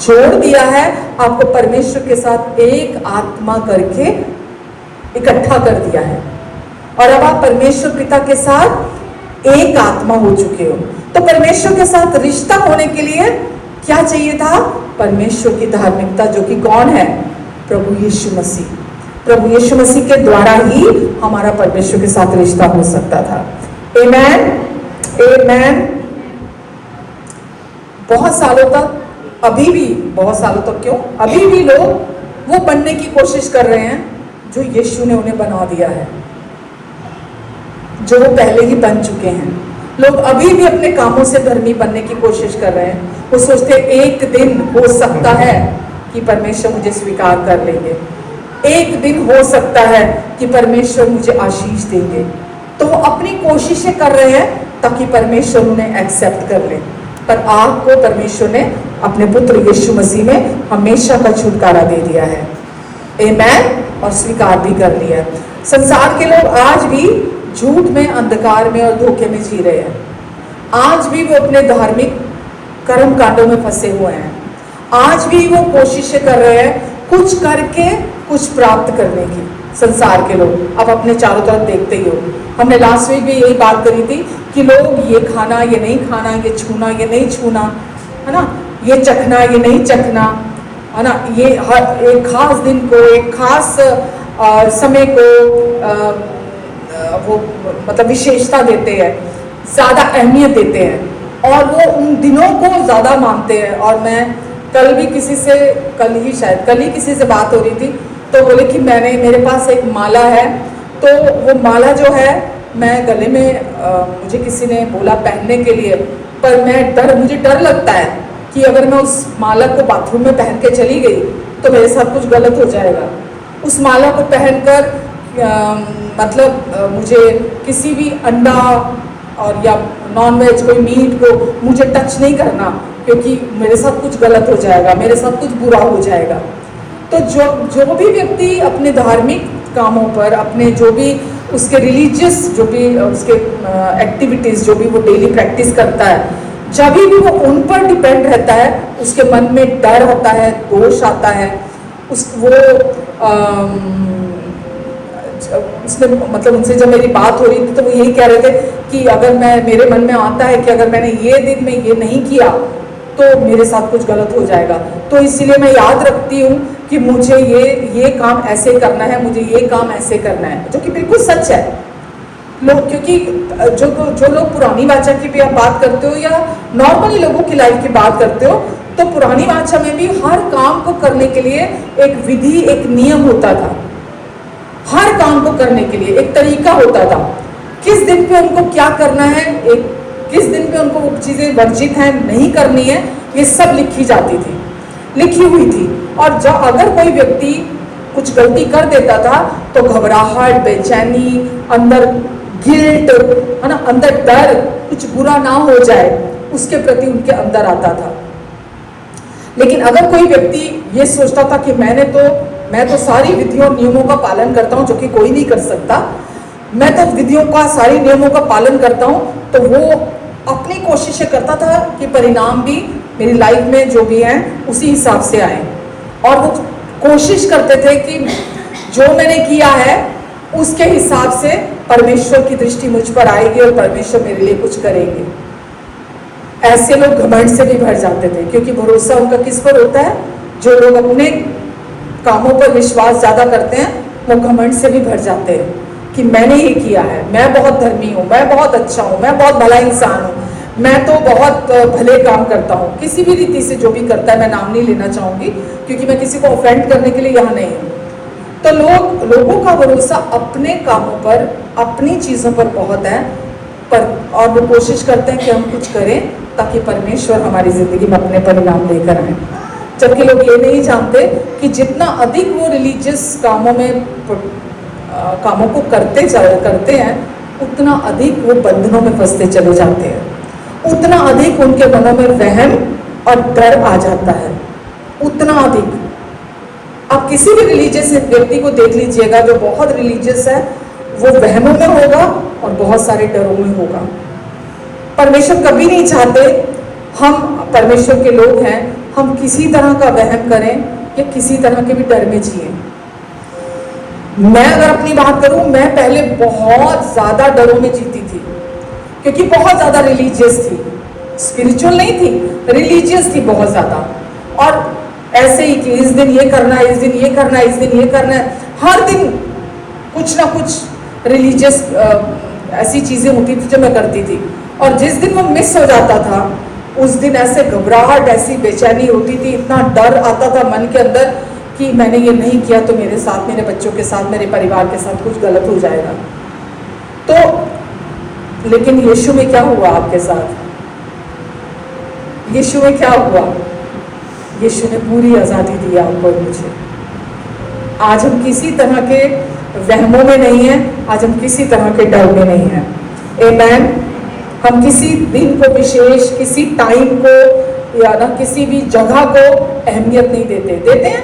जोड़ दिया है, आपको परमेश्वर के साथ एक आत्मा करके इकट्ठा कर दिया है और अब आप परमेश्वर पिता के साथ एक आत्मा हो चुके हो। तो परमेश्वर के साथ रिश्ता होने के लिए क्या चाहिए था? परमेश्वर की धार्मिकता, जो कि कौन है? प्रभु यीशु मसीह। प्रभु यीशु मसीह के द्वारा ही हमारा परमेश्वर के साथ रिश्ता हो सकता था। आमेन, आमेन। बहुत सालों तक, अभी भी बहुत सालों तक क्यों, अभी भी लोग वो बनने की कोशिश कर रहे हैं जो यीशु ने उन्हें बना दिया है, जो वो पहले ही बन चुके हैं। लोग अभी भी अपने कामों से धर्मी बनने की कोशिश कर रहे हैं। वो सोचते हैं एक दिन हो सकता है कि परमेश्वर मुझे स्वीकार कर लेंगे, एक दिन हो सकता है कि परमेश्वर मुझे आशीष देंगे। तो वो अपनी कोशिशें कर रहे हैं ताकि परमेश्वर उन्हें एक्सेप्ट कर ले। पर आपको परमेश्वर ने अपने पुत्र यीशु मसीह में हमेशा का छुटकारा दे दिया है। आमेन, और स्वीकार भी कर लिया है। संसार के लोग आज भी झूठ में, अंधकार में और धोखे में जी रहे हैं। आज भी वो अपने धार्मिक कर्म कांडों में फंसे हुए हैं। आज भी वो कोशिशें कर रहे हैं कुछ करके कुछ प्राप्त करने की। संसार के लोग आप अपने चारों तरफ देखते ही हो। हमने लास्ट वीक भी यही बात करी थी कि लोग ये खाना, ये नहीं खाना, ये छूना, ये नहीं छूना, है ना, ये चखना, ये नहीं चखना, है ना, ये हर एक खास दिन को, एक खास समय को वो मतलब विशेषता देते हैं, ज़्यादा अहमियत देते हैं और वो उन दिनों को ज़्यादा मानते हैं। और मैं कल भी किसी से, कल ही किसी से बात हो रही थी, तो बोले कि मेरे पास एक माला है, तो वो माला जो है मैं गले में मुझे किसी ने बोला पहनने के लिए, पर मुझे डर लगता है कि अगर मैं उस माला को बाथरूम में पहन के चली गई तो मेरे साथ कुछ गलत हो जाएगा। उस माला को पहनकर मतलब मुझे किसी भी अंडा और या नॉनवेज कोई मीट को मुझे टच नहीं करना, क्योंकि मेरे साथ कुछ गलत हो जाएगा, मेरे साथ कुछ बुरा हो जाएगा। तो जो भी व्यक्ति अपने धार्मिक कामों पर, अपने जो भी उसके रिलीजियस जो भी उसके एक्टिविटीज़ जो भी वो डेली प्रैक्टिस करता है, जब भी वो उन पर डिपेंड रहता है, उसके मन में डर होता है, दोष आता है। उसने मतलब उनसे जब मेरी बात हो रही थी तो वो यही कह रहे थे कि अगर मेरे मन में आता है कि अगर मैंने ये दिन में ये नहीं किया तो मेरे साथ कुछ गलत हो जाएगा, तो इसीलिए मैं याद रखती हूँ कि मुझे ये काम ऐसे करना है, मुझे ये काम ऐसे करना है, जो कि बिल्कुल सच है। लोग, क्योंकि जो लोग पुरानी वाचा की भी आप बात करते हो या नॉर्मली लोगों की लाइफ की बात करते हो, तो पुरानी बादशाह में भी हर काम को करने के लिए एक विधि, एक नियम होता था। हर काम को करने के लिए एक तरीका होता था। किस दिन पे उनको क्या करना है, किस दिन पे उनको वो चीजें वर्जित हैं, नहीं करनी है, ये सब लिखी जाती थी, लिखी हुई थी। और जब अगर कोई व्यक्ति कुछ गलती कर देता था तो घबराहट, बेचैनी, अंदर गिल्ट, है ना, अंदर डर, कुछ बुरा ना हो जाए उसके प्रति उनके अंदर आता था। लेकिन अगर कोई व्यक्ति ये सोचता था कि मैं तो सारी विधियों नियमों का पालन करता हूँ, जो कि कोई नहीं कर सकता, मैं तो विधियों का, सारी नियमों का पालन करता हूँ, तो वो अपनी कोशिशें करता था कि परिणाम भी मेरी लाइफ में जो भी है उसी हिसाब से आए। और वो कोशिश करते थे कि जो मैंने किया है उसके हिसाब से परमेश्वर की दृष्टि मुझ पर आएगी और परमेश्वर मेरे लिए कुछ करेंगे। ऐसे लोग घमंड से भी भर जाते थे, क्योंकि भरोसा उनका किस पर होता है? जो लोग अपने कामों पर विश्वास ज्यादा करते हैं वो घमंड से भी भर जाते हैं कि मैंने ये किया है, मैं बहुत धर्मी हूँ, मैं बहुत अच्छा हूँ, मैं बहुत भला इंसान हूँ, मैं तो बहुत भले काम करता हूँ। किसी भी रीति से जो भी करता है, मैं नाम नहीं लेना चाहूंगी क्योंकि मैं किसी को ऑफेंड करने के लिए यहाँ नहीं हूँ। तो लोगों का भरोसा अपने कामों पर, अपनी चीजों पर बहुत है, और वो कोशिश करते हैं कि हम कुछ करें ताकि परमेश्वर हमारी जिंदगी में अपने परिणाम लेकर आए। जबकि लोग ये नहीं जानते कि जितना अधिक वो रिलीजियस कामों को करते हैं, उतना अधिक वो बंधनों में फंसते चले जाते हैं, उतना अधिक उनके मनों में वहम और डर आ जाता है, उतना अधिक। आप किसी भी रिलीजियस व्यक्ति को देख लीजिएगा, जो बहुत रिलीजियस है वो वहमों में होगा और बहुत सारे डरों में होगा। परमेश्वर कभी नहीं चाहते, हम परमेश्वर के लोग हैं, हम किसी तरह का वहम करें या किसी तरह के भी डर में जिए। मैं अगर अपनी बात करूं, मैं पहले बहुत ज्यादा डरों में जीती थी, क्योंकि बहुत ज्यादा रिलीजियस थी, स्पिरिचुअल नहीं थी, रिलीजियस थी बहुत ज्यादा। और ऐसे ही कि इस दिन ये करना है, इस दिन ये करना है, इस दिन ये करना है, हर दिन कुछ ना कुछ रिलीजियस ऐसी चीजें होती थी जो मैं करती थी। और जिस दिन वो मिस हो जाता था, उस दिन ऐसे घबराहट, ऐसी बेचैनी होती थी, इतना डर आता था मन के अंदर कि मैंने ये नहीं किया तो मेरे साथ, मेरे बच्चों के साथ, मेरे परिवार के साथ कुछ गलत हो जाएगा। तो लेकिन यीशु में क्या हुआ आपके साथ? यीशु में क्या हुआ? यीशु ने पूरी आज़ादी दी आपको और मुझे। आज हम किसी तरह के वहमों में नहीं हैं, आज हम किसी तरह के डर में नहीं हैं। आमेन। हम किसी दिन को विशेष, किसी टाइम को या ना किसी भी जगह को अहमियत नहीं देते हैं?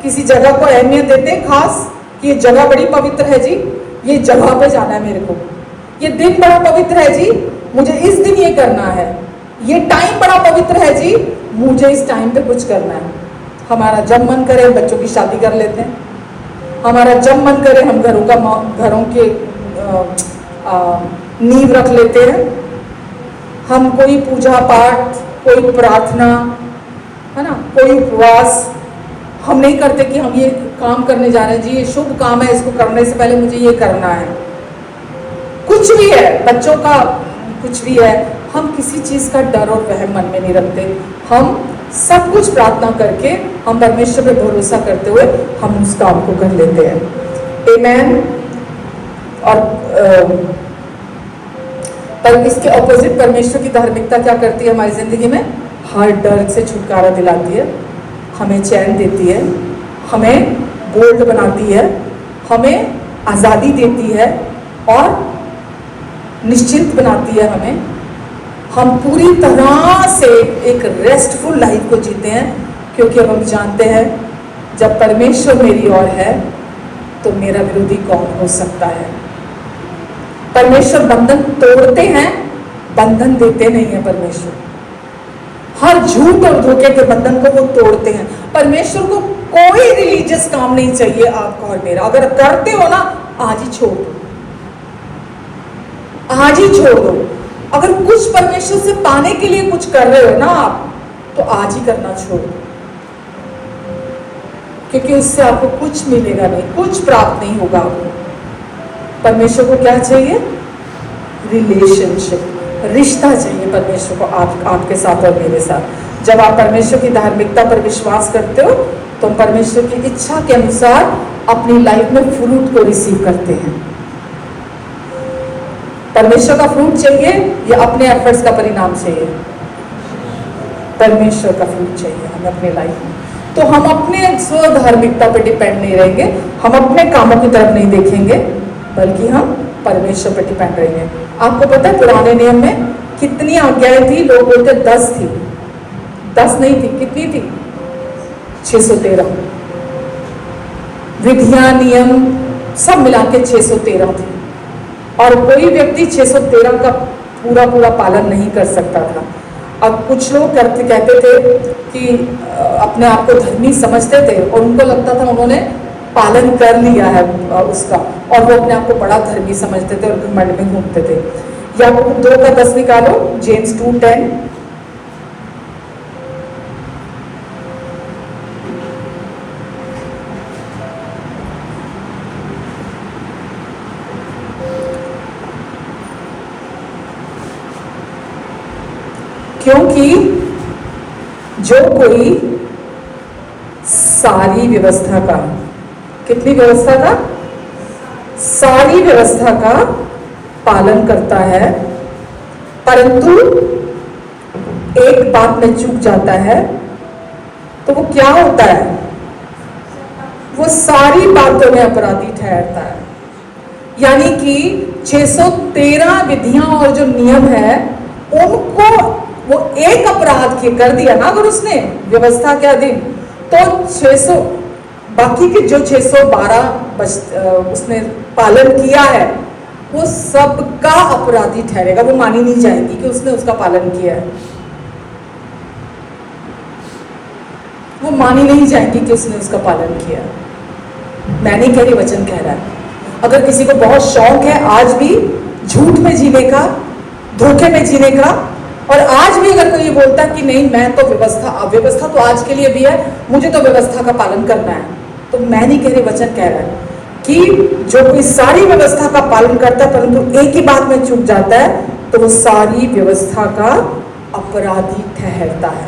किसी जगह को अहमियत देते हैं खास कि ये जगह बड़ी पवित्र है जी, ये जगह पे जाना है मेरे को, ये दिन बड़ा पवित्र है जी, मुझे इस दिन ये करना है, ये टाइम बड़ा पवित्र है जी, मुझे इस टाइम पे कुछ करना है। हमारा जब मन करे बच्चों की शादी कर लेते हैं, हमारा जब मन करे हम घरों के नींव रख लेते हैं, हम कोई पूजा पाठ, कोई प्रार्थना, है ना, कोई उपवास हम नहीं करते कि हम ये काम करने जा रहे हैं जी, ये शुभ काम है, इसको करने से पहले मुझे ये करना है। कुछ भी है, बच्चों का कुछ भी है, हम किसी चीज का डर और वहम मन में नहीं रखते। हम सब कुछ प्रार्थना करके, हम परमेश्वर पे भरोसा करते हुए हम उस काम को कर लेते हैं। आमेन। और पर इसके ऑपोजिट परमेश्वर की धार्मिकता क्या करती है हमारी जिंदगी में? हर डर से छुटकारा दिलाती है, हमें चैन देती है, हमें बोल्ड बनाती है, हमें आज़ादी देती है और निश्चिंत बनाती है हमें। हम पूरी तरह से एक रेस्टफुल लाइफ को जीते हैं, क्योंकि अब हम जानते हैं जब परमेश्वर मेरी ओर है तो मेरा विरोधी कौन हो सकता है। परमेश्वर बंधन तोड़ते हैं, बंधन देते नहीं है परमेश्वर। हर झूठ और धोखे के बंधन को वो तोड़ते हैं। परमेश्वर को कोई रिलीजियस काम नहीं चाहिए आपका और मेरा। अगर करते हो ना, आज ही छोड़ दो, आज ही छोड़ दो। अगर कुछ परमेश्वर से पाने के लिए कुछ कर रहे हो ना आप, तो आज ही करना छोड़ दो, क्योंकि उससे आपको कुछ मिलेगा नहीं, कुछ प्राप्त नहीं होगा आपको। परमेश्वर को क्या चाहिए? रिलेशनशिप। रिश्ता चाहिए परमेश्वर को आपके साथ और मेरे साथ। जब आप परमेश्वर की धार्मिकता पर विश्वास करते हो तो हम परमेश्वर की इच्छा के अनुसार अपनी लाइफ में फ्रूट को रिसीव करते हैं। परमेश्वर का फ्रूट चाहिए या अपने एफर्ट्स का परिणाम चाहिए? परमेश्वर का फ्रूट चाहिए हमें अपने लाइफ में। तो हम अपने स्व धार्मिकता पर डिपेंड नहीं रहेंगे, हम अपने कामों की तरफ नहीं देखेंगे, बल्कि हम परमेश्वर पर डिपेंड रहेंगे। आपको पता है पुराने नियम में कितनी आज्ञाएं थी? लोग बोलते 10 थी, 10 नहीं थी, कितनी थी? 613 विधियां, नियम सब मिला के 613 थी, और कोई व्यक्ति 613 का पूरा पालन नहीं कर सकता था। अब कुछ लोग कहते थे कि अपने आप को धर्मी समझते थे और उनको लगता था उन्होंने पालन कर लिया है उसका, और वो अपने आप को बड़ा धर्मी समझते थे और घमंड में घूमते थे। या 2:10 निकालो, जेम्स 2:10। क्योंकि जो कोई सारी व्यवस्था का, कितनी व्यवस्था का? सारी व्यवस्था का पालन करता है, परंतु एक बात में चूक जाता है, तो वो क्या होता है? वो सारी बातों में अपराधी ठहरता है। यानी कि 613 विधियां और जो नियम है उनको वो एक अपराध के कर दिया ना अगर उसने व्यवस्था के अधीन, तो 600 बाकी के जो 612 उसने पालन किया है वो सबका अपराधी ठहरेगा। वो मानी नहीं जाएगी कि उसने उसका पालन किया है, वो मानी नहीं जाएगी कि उसने उसका पालन किया। मैं नहीं कह रही, वचन कह रहा है। अगर किसी को बहुत शौक है आज भी झूठ में जीने का, धोखे में जीने का, और आज भी अगर कोई बोलता है कि नहीं मैं तो व्यवस्था तो आज के लिए भी है, मुझे तो व्यवस्था का पालन करना है, तो मैं नहीं कह रही, वचन कह रहा है कि जो कोई सारी व्यवस्था का पालन करता है परंतु एक ही बात में चूक जाता है, तो वो सारी व्यवस्था का अपराधी ठहरता है।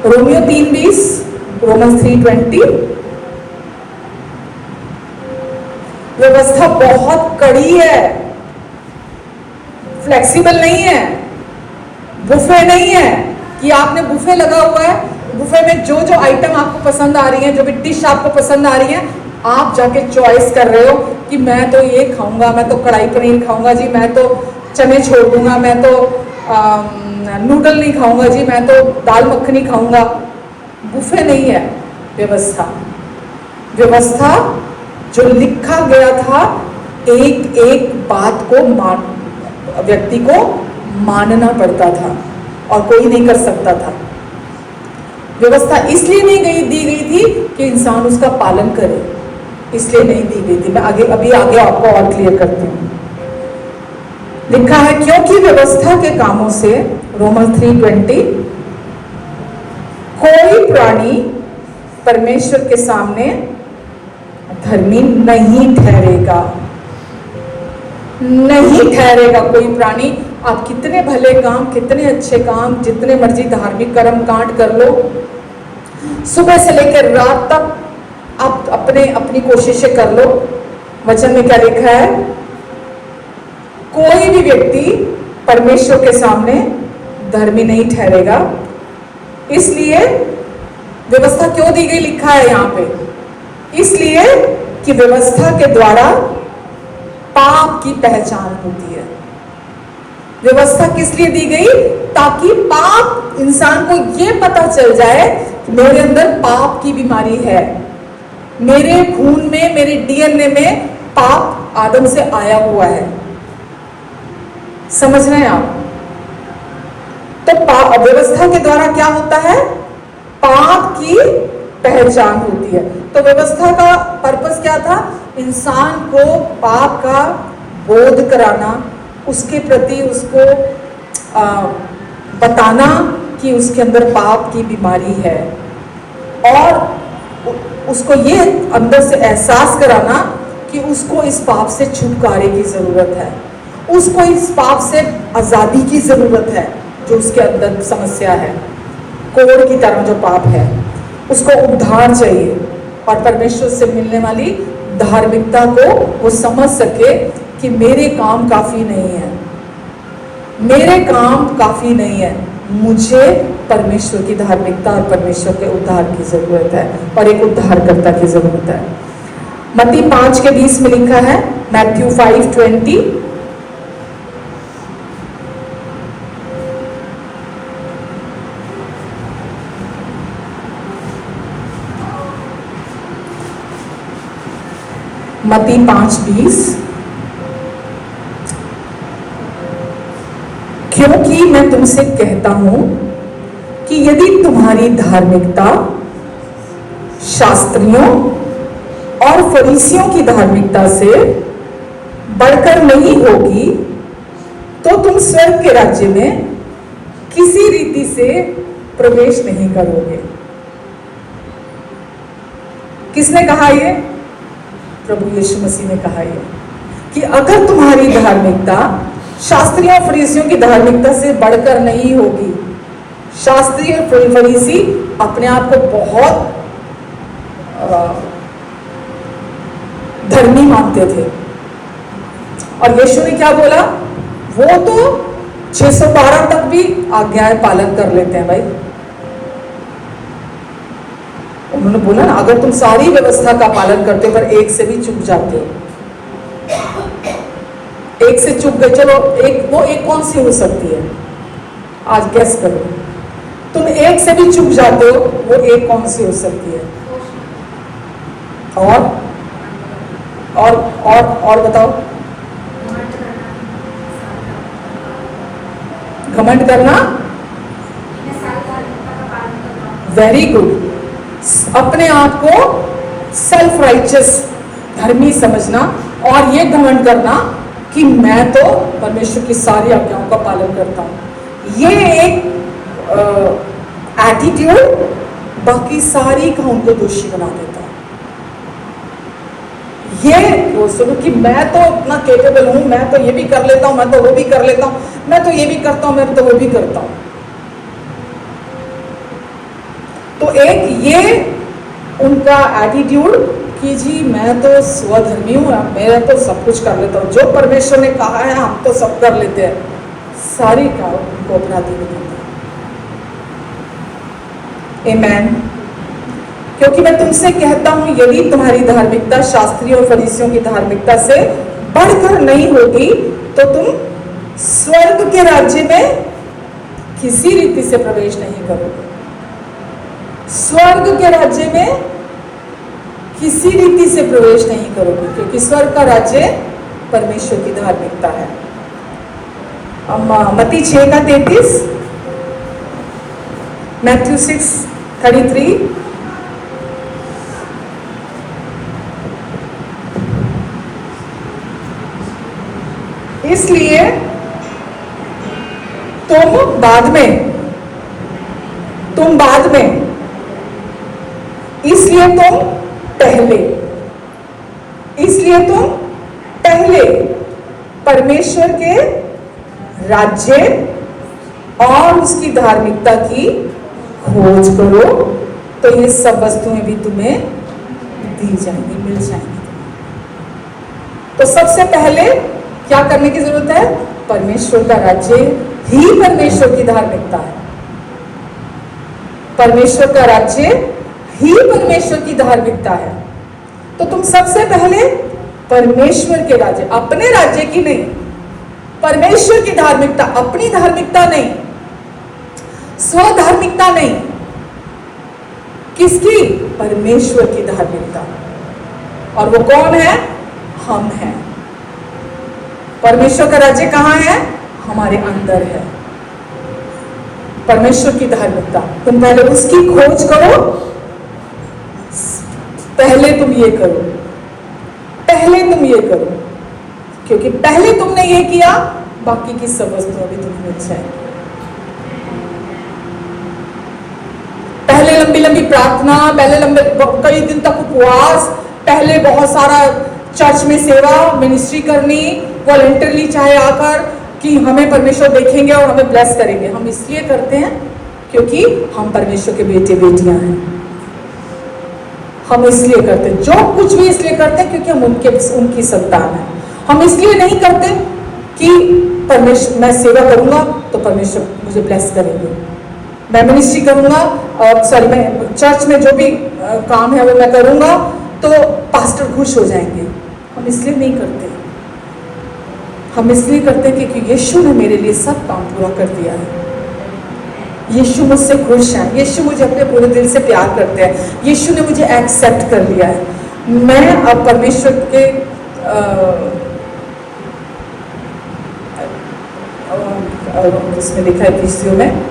Romeo 3:20, Romans 3:20। व्यवस्था बहुत कड़ी है, फ्लेक्सिबल नहीं है, बुफे नहीं है कि आपने बुफे लगा हुआ है, बुफे में जो जो आइटम आपको पसंद आ रही है, जो भी डिश आपको पसंद आ रही है, आप जाके चॉइस कर रहे हो कि मैं तो ये खाऊंगा, मैं तो कढ़ाई पनीर खाऊंगा जी, मैं तो चने छोड़ दूंगा, मैं तो नूडल नहीं खाऊंगा जी, मैं तो दाल मखनी खाऊंगा। बुफे नहीं है व्यवस्था। व्यवस्था जो लिखा गया था, एक एक बात को व्यक्ति को मानना पड़ता था और कोई नहीं कर सकता था। व्यवस्था इसलिए नहीं दी गई थी कि इंसान उसका पालन करे, इसलिए नहीं दी गई थी। मैं अभी आगे आपको और क्लियर करती हूँ। लिखा है क्योंकि व्यवस्था के कामों से, रोमन्स 3:20, कोई प्राणी परमेश्वर के सामने धर्मी नहीं ठहरेगा। नहीं ठहरेगा कोई प्राणी। आप कितने भले काम, कितने अच्छे काम, जितने मर्जी धार्मिक कर्म कांड कर लो, सुबह से लेकर रात तक आप अपनी कोशिशें कर लो, वचन में क्या लिखा है? कोई भी व्यक्ति परमेश्वर के सामने धर्मी नहीं ठहरेगा। इसलिए व्यवस्था क्यों दी गई लिखा है यहाँ पे? इसलिए कि व्यवस्था के द्वारा पाप की पहचान होती है। व्यवस्था किस लिए दी गई? ताकि पाप, इंसान को यह पता चल जाए कि मेरे अंदर पाप की बीमारी है, मेरे खून में, मेरे डीएनए में पाप आदम से आया हुआ है। समझ रहे हैं आप? तो व्यवस्था के द्वारा क्या होता है? पाप की पहचान होती है। तो व्यवस्था का पर्पस क्या था? इंसान को पाप का बोध कराना, उसके प्रति उसको बताना कि उसके अंदर पाप की बीमारी है, और उसको ये अंदर से एहसास कराना कि उसको इस पाप से छुटकारे की जरूरत है। उसको इस पाप से आजादी की जरूरत है, जो उसके अंदर समस्या है, कोड़ की तरह जो पाप है, उसको उद्धार चाहिए। और परमेश्वर से मिलने वाली धार्मिकता को वो समझ सके कि मेरे काम काफी नहीं है, मेरे काम काफी नहीं है, मुझे परमेश्वर की धार्मिकता और परमेश्वर के उद्धार की जरूरत है और एक उद्धारकर्ता की जरूरत है। मत्ती 5:20 में लिखा है, मैथ्यू 5:20, मत्ती 5:20, क्योंकि मैं तुमसे कहता हूं कि यदि तुम्हारी धार्मिकता शास्त्रियों और फरीसियों की धार्मिकता से बढ़कर नहीं होगी तो तुम स्वर्ग के राज्य में किसी रीति से प्रवेश नहीं करोगे। किसने कहा ये? प्रभु यीशु मसीह ने कहा ये कि अगर तुम्हारी धार्मिकता शास्त्रियों और फरीसियों की धार्मिकता से बढ़कर नहीं होगी। शास्त्री और फरीसी अपने आप को बहुत धर्मी मानते थे और यीशु ने क्या बोला? वो तो 612 तक भी आज्ञाएं पालन कर लेते हैं भाई। उन्होंने बोला ना, अगर तुम सारी व्यवस्था का पालन करते हो पर एक से भी चूक जाते हो, एक से चूक गए, चलो एक कौन सी हो सकती है? आज गैस करो, तुम एक से भी चूक जाते हो, वो एक कौन सी हो सकती है? और बताओ। घमंड करना, वेरी गुड। अपने आप को सेल्फ राइचियस, धर्मी समझना और ये घमंड करना कि मैं तो परमेश्वर की सारी आज्ञाओं का पालन करता हूं। ये एक एटीट्यूड बाकी सारी कामों को दोषी बना देता है। ये वो सुनो कि मैं तो इतना केपेबल हूं, मैं तो ये भी कर लेता हूं, मैं तो वो भी कर लेता हूं, मैं तो ये भी करता हूं, मैं तो वो भी करता हूं। तो एक ये उनका एटीट्यूड कि जी मैं तो स्वधर्मी हूं, मेरा तो सब कुछ कर लेता हूं, जो परमेश्वर ने कहा है हम तो सब कर लेते हैं, सारी काम उनको अपराधी बनाता है। आमेन। क्योंकि मैं तुमसे कहता हूं यदि तुम्हारी धार्मिकता शास्त्रियों और फरीसियों की धार्मिकता से बढ़कर नहीं होगी तो तुम स्वर्ग के राज्य में किसी रीति से प्रवेश नहीं करोगे। स्वर्ग के राज्य में किसी रीति से प्रवेश नहीं करोगे, क्योंकि स्वर्ग का राज्य परमेश्वर की धार्मिकता है। मत्ती 6:33, मैथ्यू 6:33, इसलिए तुम बाद में, इसलिए तुम पहले परमेश्वर के राज्य और उसकी धार्मिकता की खोज करो तो ये सब वस्तुएं भी तुम्हें दी जाएंगी, मिल जाएंगी। तो सबसे पहले क्या करने की जरूरत है? परमेश्वर का राज्य ही परमेश्वर की धार्मिकता है। परमेश्वर का राज्य ही परमेश्वर की धार्मिकता है। तो तुम सबसे पहले परमेश्वर के राज्य, अपने राज्य की नहीं, परमेश्वर की धार्मिकता, अपनी धार्मिकता नहीं, स्वधार्मिकता नहीं, किसकी? परमेश्वर की धार्मिकता। और वो कौन है? हम हैं। परमेश्वर का राज्य कहां है? हमारे अंदर है। परमेश्वर की धार्मिकता, तुम पहले उसकी खोज करो, पहले तुम ये करो, क्योंकि पहले तुमने ये किया, बाकी की सब वस्तुएं भी तुम्हें मिल जाएंगी। पहले लंबी लंबी प्रार्थना, पहले लंबे कई दिन तक उपवास, पहले बहुत सारा चर्च में सेवा मिनिस्ट्री करनी, वॉलंटरली चाहे आकर कि हमें परमेश्वर देखेंगे और हमें ब्लेस करेंगे। हम इसलिए करते हैं क्योंकि हम परमेश्वर के बेटे बेटियां हैं। हम इसलिए करते हैं, जो कुछ भी इसलिए करते हैं क्योंकि हम उनकी संतान हैं। हम इसलिए नहीं करते कि परमेश्वर, मैं सेवा करूंगा तो परमेश्वर मुझे ब्लेस करेंगे, मैं मिनिस्ट्री करूंगा, मैं चर्च में जो भी काम है वो मैं करूंगा तो पास्टर खुश हो जाएंगे। हम इसलिए नहीं करते। हम इसलिए करते हैं क्योंकि यीशु ने मेरे लिए सब काम पूरा कर दिया है। यीशु मुझसे खुश है, यीशु मुझे अपने पूरे दिल से प्यार करते हैं, यीशु ने मुझे एक्सेप्ट कर लिया है। मैं अब परमेश्वर के इसमें लिखा है तीसरियों में,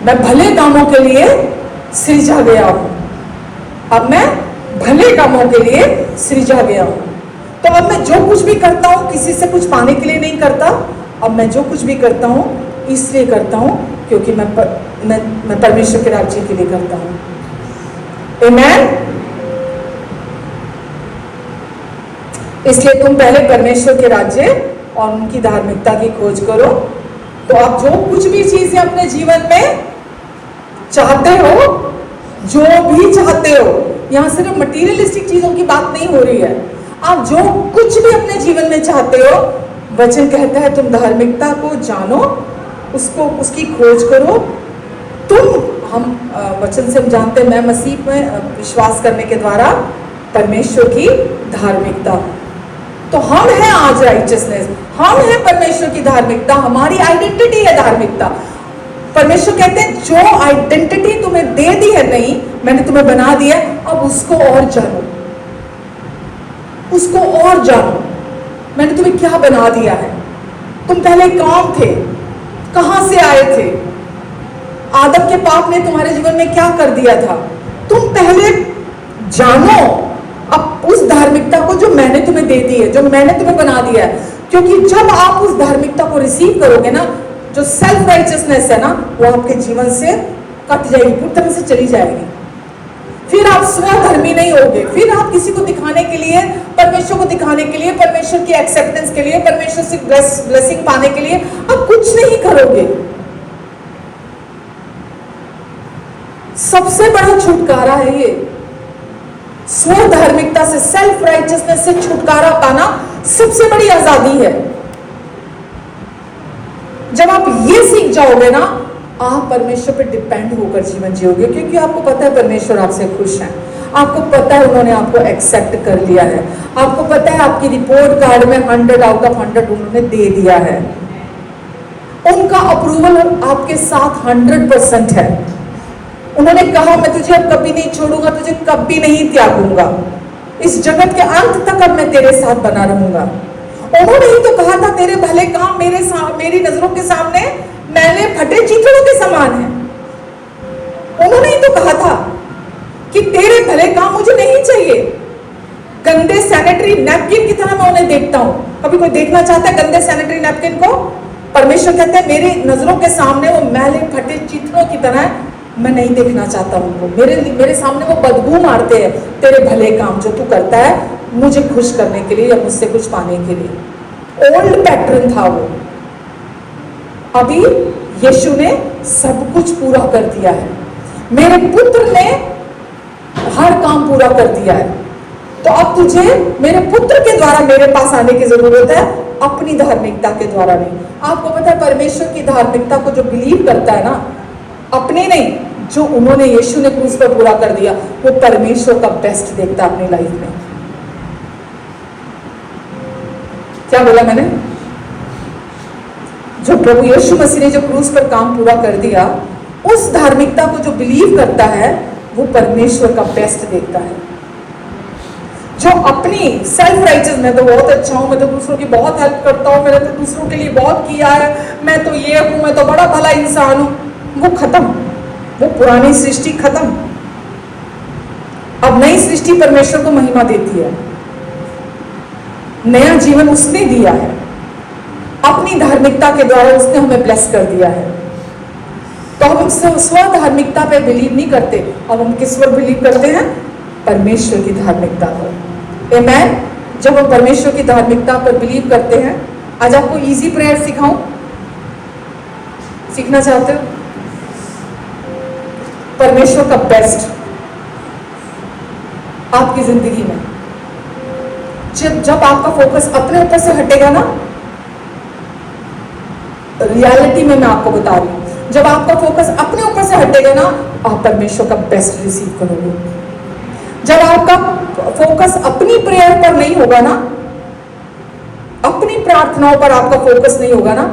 मैं भले कामों के लिए सृजा गया हूं। अब मैं भले कामों के लिए सृजा गया हूं। तो अब मैं जो कुछ भी करता हूं किसी से कुछ पाने के लिए नहीं करता। अब मैं जो कुछ भी करता हूं इसलिए करता हूं क्योंकि मैं परमेश्वर के राज्य के लिए करता हूं। आमेन। इसलिए तुम पहले परमेश्वर के राज्य और उनकी धार्मिकता की खोज करो, तो आप जो कुछ भी चीजें अपने जीवन में चाहते हो, जो भी चाहते हो, यहां सिर्फ मटीरियलिस्टिक चीजों की बात नहीं हो रही है। आप जो कुछ भी अपने जीवन में चाहते हो, वचन कहता है तुम धार्मिकता को जानो, उसकी खोज करो। हम वचन से हम जानते हैं, मैं मसीह में विश्वास करने के द्वारा परमेश्वर की धार्मिकता। तो हम हैं आज राइचियसनेस, हम हैं परमेश्वर की धार्मिकता, हमारी आइडेंटिटी है धार्मिकता। परमेश्वर कहते हैं जो आइडेंटिटी तुम्हें दे दी है, नहीं मैंने तुम्हें बना दिया, अब उसको और जानो, उसको और जानो। मैंने तुम्हें क्या बना दिया है। तुम पहले कौन थे, कहां से आए थे, आदम के पाप ने तुम्हारे जीवन में क्या कर दिया था। तुम पहले जानो अब उस धार्मिकता को जो मैंने तुम्हें दे दी है, जो मैंने तुम्हें बना दिया है। क्योंकि जब आप उस धार्मिकता को रिसीव करोगे ना, जो सेल्फ राइचियसनेस है ना, वो आपके जीवन से कट जाएगी, पूरी तरह से चली जाएगी। फिर आप स्वधर्मी नहीं होगे, फिर आप किसी को दिखाने के लिए, परमेश्वर को दिखाने के लिए, परमेश्वर की एक्सेप्टेंस के लिए, परमेश्वर से ब्लेसिंग पाने के लिए आप कुछ नहीं करोगे। सबसे बड़ा छुटकारा है ये, स्वधार्मिकता से, सेल्फ राइचियसनेस से छुटकारा पाना सबसे बड़ी आजादी है। जब आप ये सीख जाओगे ना, आप परमेश्वर पे डिपेंड होकर जीवन जियोगे, क्योंकि आपको पता है परमेश्वर आपसे खुश है, आपको पता है उन्होंने आपको एक्सेप्ट कर लिया है, आपको पता है आपकी रिपोर्ट कार्ड में 100 आउट ऑफ 100 उन्होंने दे दिया है। उनका अप्रूवल आपके साथ 100% है। उन्होंने कहा मैं तुझे अब कभी नहीं छोड़ूंगा, तुझे कभी नहीं त्यागूंगा, इस जगत के अंत तक अब मैं तेरे साथ बना रहूंगा। उन्होंने ही तो कहा था तेरे भले काम मेरी नजरों के सामने मैले फटे चिथड़ों के समान है। उन्होंने ही तो कहा था कि तेरे भले काम मुझे नहीं चाहिए। गंदे सैनिटरी नैपकिन की तरह मैं उन्हें देखता हूं। कभी कोई देखना चाहता है गंदे सैनिटरी नैपकिन को? परमेश्वर कहते हैं मेरी नजरों के सामने वो मैले फटे चिथड़ों की तरह मैं नहीं देखना चाहता उनको। मेरे सामने वो बदबू मारते हैं तेरे भले काम जो तू करता है मुझे खुश करने के लिए या मुझसे कुछ पाने के लिए। ओल्ड पैटर्न था वो। अभी यीशु ने सब कुछ पूरा कर दिया है, मेरे पुत्र ने हर काम पूरा कर दिया है। तो अब तुझे मेरे पुत्र के द्वारा मेरे पास आने की जरूरत है, अपनी धार्मिकता के द्वारा नहीं। आपको पता है परमेश्वर की धार्मिकता को जो बिलीव करता है ना, अपने नहीं, जो उन्होंने यीशु ने क्रूस पर पूरा कर दिया, वो परमेश्वर का बेस्ट देखता है अपनी लाइफ में। क्या बोला मैंने? जो प्रभु यीशु मसीह ने जो क्रूस पर काम पूरा कर दिया, उस धार्मिकता को जो बिलीव करता है वो परमेश्वर का बेस्ट देखता है। जो अपनी सेल्फ राइचियस, मैं तो बहुत अच्छा हूं, मैं तो दूसरों की बहुत हेल्प करता हूं, मैंने तो दूसरों के लिए बहुत किया है, मैं तो ये हूं, मैं तो बड़ा भला इंसान हूं, वो खत्म। वो पुरानी सृष्टि खत्म। अब नई सृष्टि परमेश्वर को महिमा देती है, नया जीवन उसने दिया है, अपनी धार्मिकता के द्वारा उसने हमें ब्लेस कर दिया है। तो हम स्व धार्मिकता पे बिलीव नहीं करते, अब हम किस पर बिलीव करते हैं? परमेश्वर की धार्मिकता पर। आमेन। जब हम परमेश्वर की धार्मिकता पर बिलीव करते हैं। आज आपको इजी प्रेयर सिखाऊं, सीखना चाहते हो? परमेश्वर का बेस्ट आपकी जिंदगी में, जब आपका फोकस अपने ऊपर से हटेगा ना, रियलिटी में मैं आपको बता रही हूं, जब आपका फोकस अपने ऊपर से हटेगा ना, आप परमेश्वर का बेस्ट रिसीव करोगे। जब आपका फोकस अपनी प्रेयर पर नहीं होगा ना, अपनी प्रार्थनाओं पर आपका फोकस नहीं होगा ना,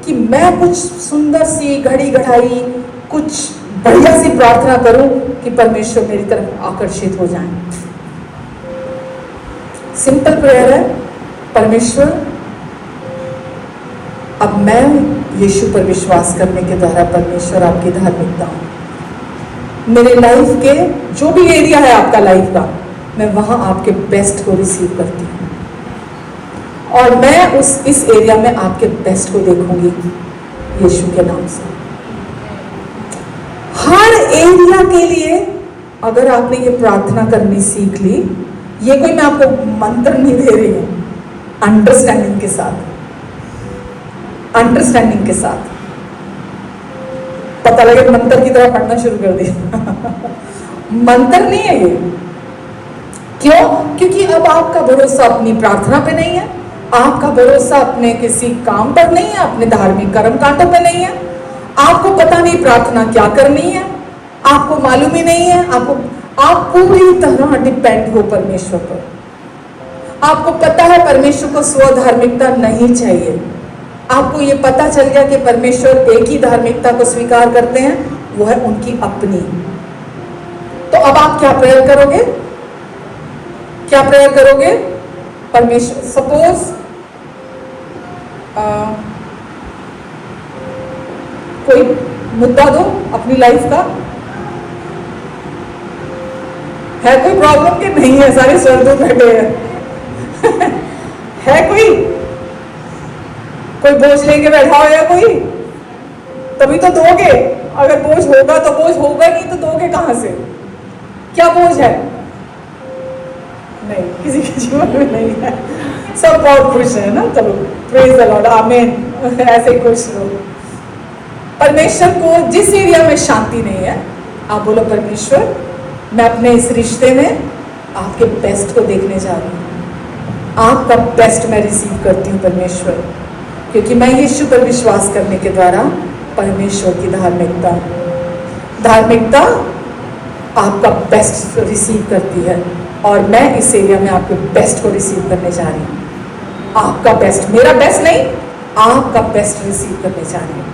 कि मैं कुछ सुंदर सी घड़ी घड़ाई कुछ बढ़िया सी प्रार्थना करूं कि परमेश्वर मेरी तरफ आकर्षित हो जाए। सिंपल प्रेयर है, परमेश्वर अब मैं यीशु पर विश्वास करने के द्वारा परमेश्वर आपकी धार्मिकता हूं। मेरे लाइफ के जो भी एरिया है आपका लाइफ का, मैं वहां आपके बेस्ट को रिसीव करती हूं और मैं इस एरिया में आपके बेस्ट को देखूंगी यीशु के नाम से। हर एरिया के लिए अगर आपने ये प्रार्थना करनी सीख ली, ये कोई मैं आपको मंत्र नहीं दे रही हूं, अंडरस्टैंडिंग के साथ, अंडरस्टैंडिंग के साथ। पता लगे मंत्र की तरह पढ़ना शुरू कर दिया मंत्र नहीं है ये। क्यों? क्योंकि अब आपका भरोसा अपनी प्रार्थना पे नहीं है, आपका भरोसा अपने किसी काम पर नहीं है, अपने धार्मिक कर्म कांडों पे नहीं है। आपको पता नहीं प्रार्थना क्या करनी है, आपको मालूम ही नहीं है। आप पूरी तरह डिपेंड हो परमेश्वर पर। आपको पता है परमेश्वर को स्वधार्मिकता नहीं चाहिए। आपको ये पता चल गया कि परमेश्वर एक ही धार्मिकता को स्वीकार करते हैं, वो है उनकी अपनी। तो अब आप क्या प्रेयर करोगे? क्या प्रेयर करोगे? परमेश्वर, सपोज कोई मुद्दा दो अपनी लाइफ का, है कोई प्रॉब्लम कि नहीं है? सारे सर दो बैठे हैं है कोई बोझ लेके बैठा हो या कोई? तभी तो दोगे। अगर बोझ होगा तो बोझ होगा, नहीं तो दोगे कहां से? क्या बोझ है? नहीं, किसी के जीवन में नहीं है। सब बहुत खुश है ना। चलो प्रेज द लॉर्ड, आमीन। ऐसे ही खुश रहो। परमेश्वर को जिस एरिया में शांति नहीं है, आप बोलो परमेश्वर मैं अपने इस रिश्ते में आपके बेस्ट को देखने जा रही हूँ। आपका बेस्ट मैं रिसीव करती हूँ परमेश्वर, क्योंकि मैं यीशु पर विश्वास करने के द्वारा परमेश्वर की धार्मिकता आपका बेस्ट रिसीव करती है और मैं इस एरिया में आपके बेस्ट को रिसीव करने जा रही हूँ। आपका बेस्ट, मेरा बेस्ट नहीं, आपका बेस्ट रिसीव करने जा रही हूँ।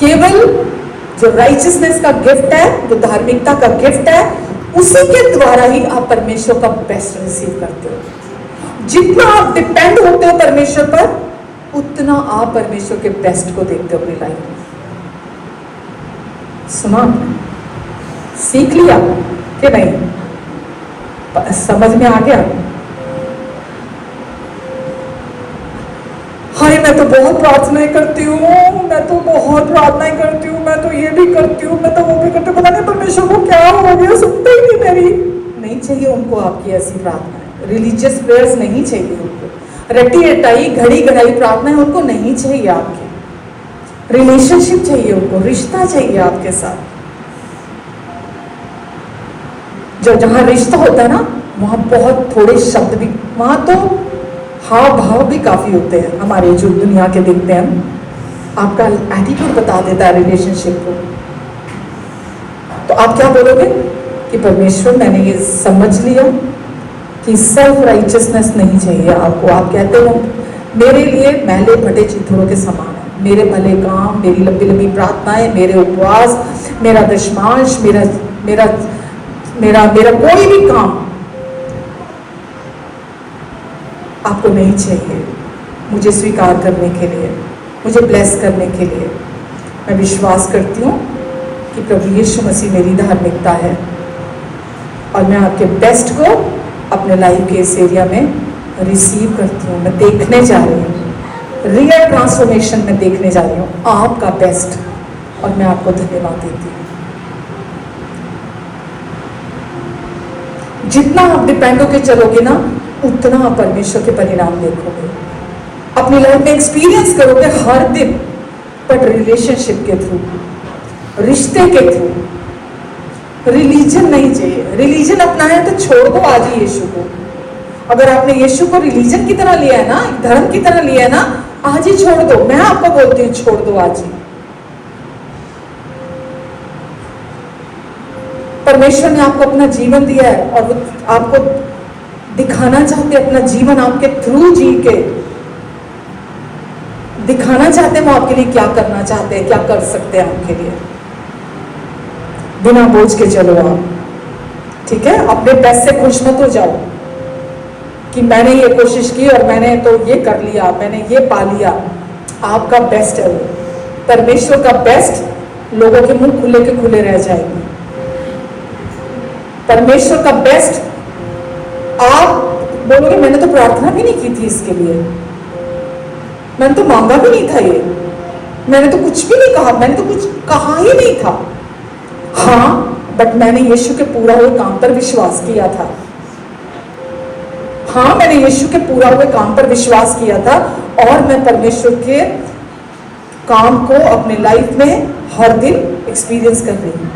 केवल जो राइचियसनेस का गिफ्ट है, जो धार्मिकता का गिफ्ट है, उसी के द्वारा ही आप परमेश्वर का बेस्ट रिसीव करते हो। जितना आप डिपेंड होते हो परमेश्वर पर, उतना आप परमेश्वर के बेस्ट को देखते हो अपनी लाइफ में। सुना? सीख लिया कि नहीं? समझ में आ गया? हाय मैं तो बहुत प्रार्थनाएं करती हूँ, मैं तो बहुत प्रार्थनाएं करती हूँ, मैं तो ये भी करती हूँ, मैं तो वो भी करती हूँ, पता नहीं परमेश्वर को क्या हो गया, सुनते ही नहीं मेरी। नहीं चाहिए उनको आपकी ऐसी प्रार्थनाएं। रिलीजियस प्रेयर्स नहीं चाहिए उनको। रटी रटाई घड़ी घड़ाई प्रार्थनाएं उनको नहीं चाहिए। आपके रिलेशनशिप चाहिए उनको, रिश्ता चाहिए आपके साथ। जहां रिश्ता होता है ना, वहां बहुत थोड़े शब्द भी, वहां तो हाव भाव भी काफी होते हैं हमारे जो दुनिया के देखते हैं हम। आपका एटीट्यूड बता देता है रिलेशनशिप को। तो आप क्या बोलोगे कि परमेश्वर मैंने ये समझ लिया कि सेल्फ राइचियसनेस नहीं चाहिए आपको। आप कहते हो मेरे लिए मैले भटे चिथड़ों के समान है, मेरे भले काम, मेरी लंबी लंबी प्रार्थनाएं, मेरे उपवास, मेरा दशमांश, मेरा मेरा मेरा मेरा कोई भी काम आपको नहीं चाहिए मुझे स्वीकार करने के लिए, मुझे ब्लेस करने के लिए। मैं विश्वास करती हूँ कि प्रभु यीशु मसीह मेरी धार्मिकता है और मैं आपके बेस्ट को अपने लाइफ के इस एरिया में रिसीव करती हूँ। मैं देखने जा रही हूँ, रियल ट्रांसफॉर्मेशन में देखने जा रही हूँ आपका बेस्ट, और मैं आपको धन्यवाद देती हूँ। जितना आप डिपेंड होके चलोगे ना, उतना आप परमेश्वर के परिणाम देखोगे, अपनी लाइफ में एक्सपीरियंस करोगे हर दिन, बट रिलेशनशिप के थ्रू, रिश्ते के थ्रू। रिलीजन नहीं चाहिए। रिलीजन अपनाया तो छोड़ दो आज ही यीशु को। अगर आपने यीशु को रिलीजन की तरह लिया है ना, धर्म की तरह लिया है ना, आज ही छोड़ दो। मैं आपको बोलती हूँ छोड़ दो आज ही। परमेश्वर ने आपको अपना जीवन दिया है और वो आपको दिखाना चाहते हैं, अपना जीवन आपके थ्रू जी के दिखाना चाहते हैं वो आपके लिए क्या करना चाहते हैं, क्या कर सकते हैं आपके लिए। बिना बोझ के चलो आप, ठीक है। अपने बेस्ट से खुश मत हो जाओ कि मैंने ये कोशिश की और मैंने तो ये कर लिया, मैंने ये पा लिया। आपका बेस्ट है वो। परमेश्वर का बेस्ट लोगों के मुंह खुले के खुले रह जाएंगे। परमेश्वर का बेस्ट, आप बोलोगे मैंने तो प्रार्थना भी नहीं की थी इसके लिए, मैंने तो मांगा भी नहीं था ये, मैंने तो कुछ भी नहीं कहा, मैंने तो कुछ कहा ही नहीं था। हाँ, बट मैंने यीशु के पूरा हुए काम पर विश्वास किया था। हाँ, मैंने यीशु के पूरा हुए काम पर विश्वास किया था और मैं परमेश्वर के काम को अपने लाइफ में हर दिन एक्सपीरियंस कर रही हूँ।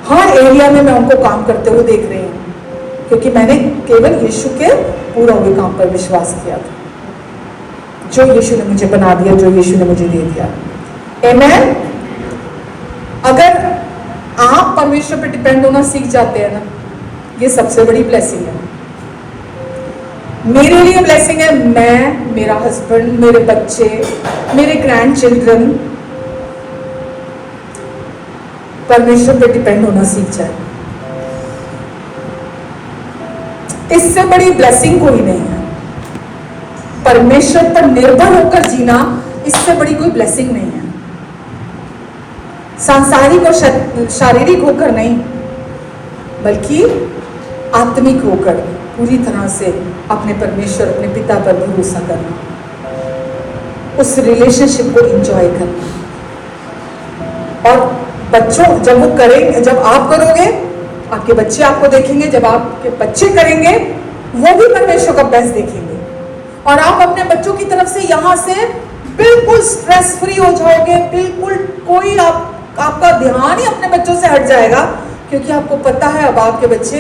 हर एरिया में मैं उनको काम करते हुए देख रही हूँ, क्योंकि मैंने केवल यीशु के पूरा हुए काम पर विश्वास किया था, जो यीशु ने मुझे बना दिया, जो यीशु ने मुझे दे दिया। आमेन। अगर आप परमेश्वर पे डिपेंड होना सीख जाते हैं ना, ये सबसे बड़ी ब्लेसिंग है। मेरे लिए ब्लेसिंग है, मैं, मेरा हस्बैंड, मेरे बच्चे, मेरे ग्रैंड चिल्ड्रन परमेश्वर पे डिपेंड होना सीख जाए। इससे बड़ी ब्लेसिंग कोई नहीं है। परमेश्वर पर निर्भर होकर जीना, इससे बड़ी कोई ब्लेसिंग नहीं है। सांसारिक और शारीरिक होकर नहीं, बल्कि आत्मिक होकर पूरी तरह से अपने परमेश्वर, अपने पिता पर भरोसा करना, उस रिलेशनशिप को एंजॉय करना। और बच्चों, जब वो करेंगे, जब आप करोगे, आपके बच्चे आपको देखेंगे, जब आपके बच्चे करेंगे, वो भी परमेश्वर का बेस्ट देखेंगे। और आप अपने बच्चों की तरफ से यहाँ से बिल्कुल स्ट्रेस फ्री हो जाओगे, बिल्कुल कोई आपका ध्यान ही अपने बच्चों से हट जाएगा, क्योंकि आपको पता है अब आपके बच्चे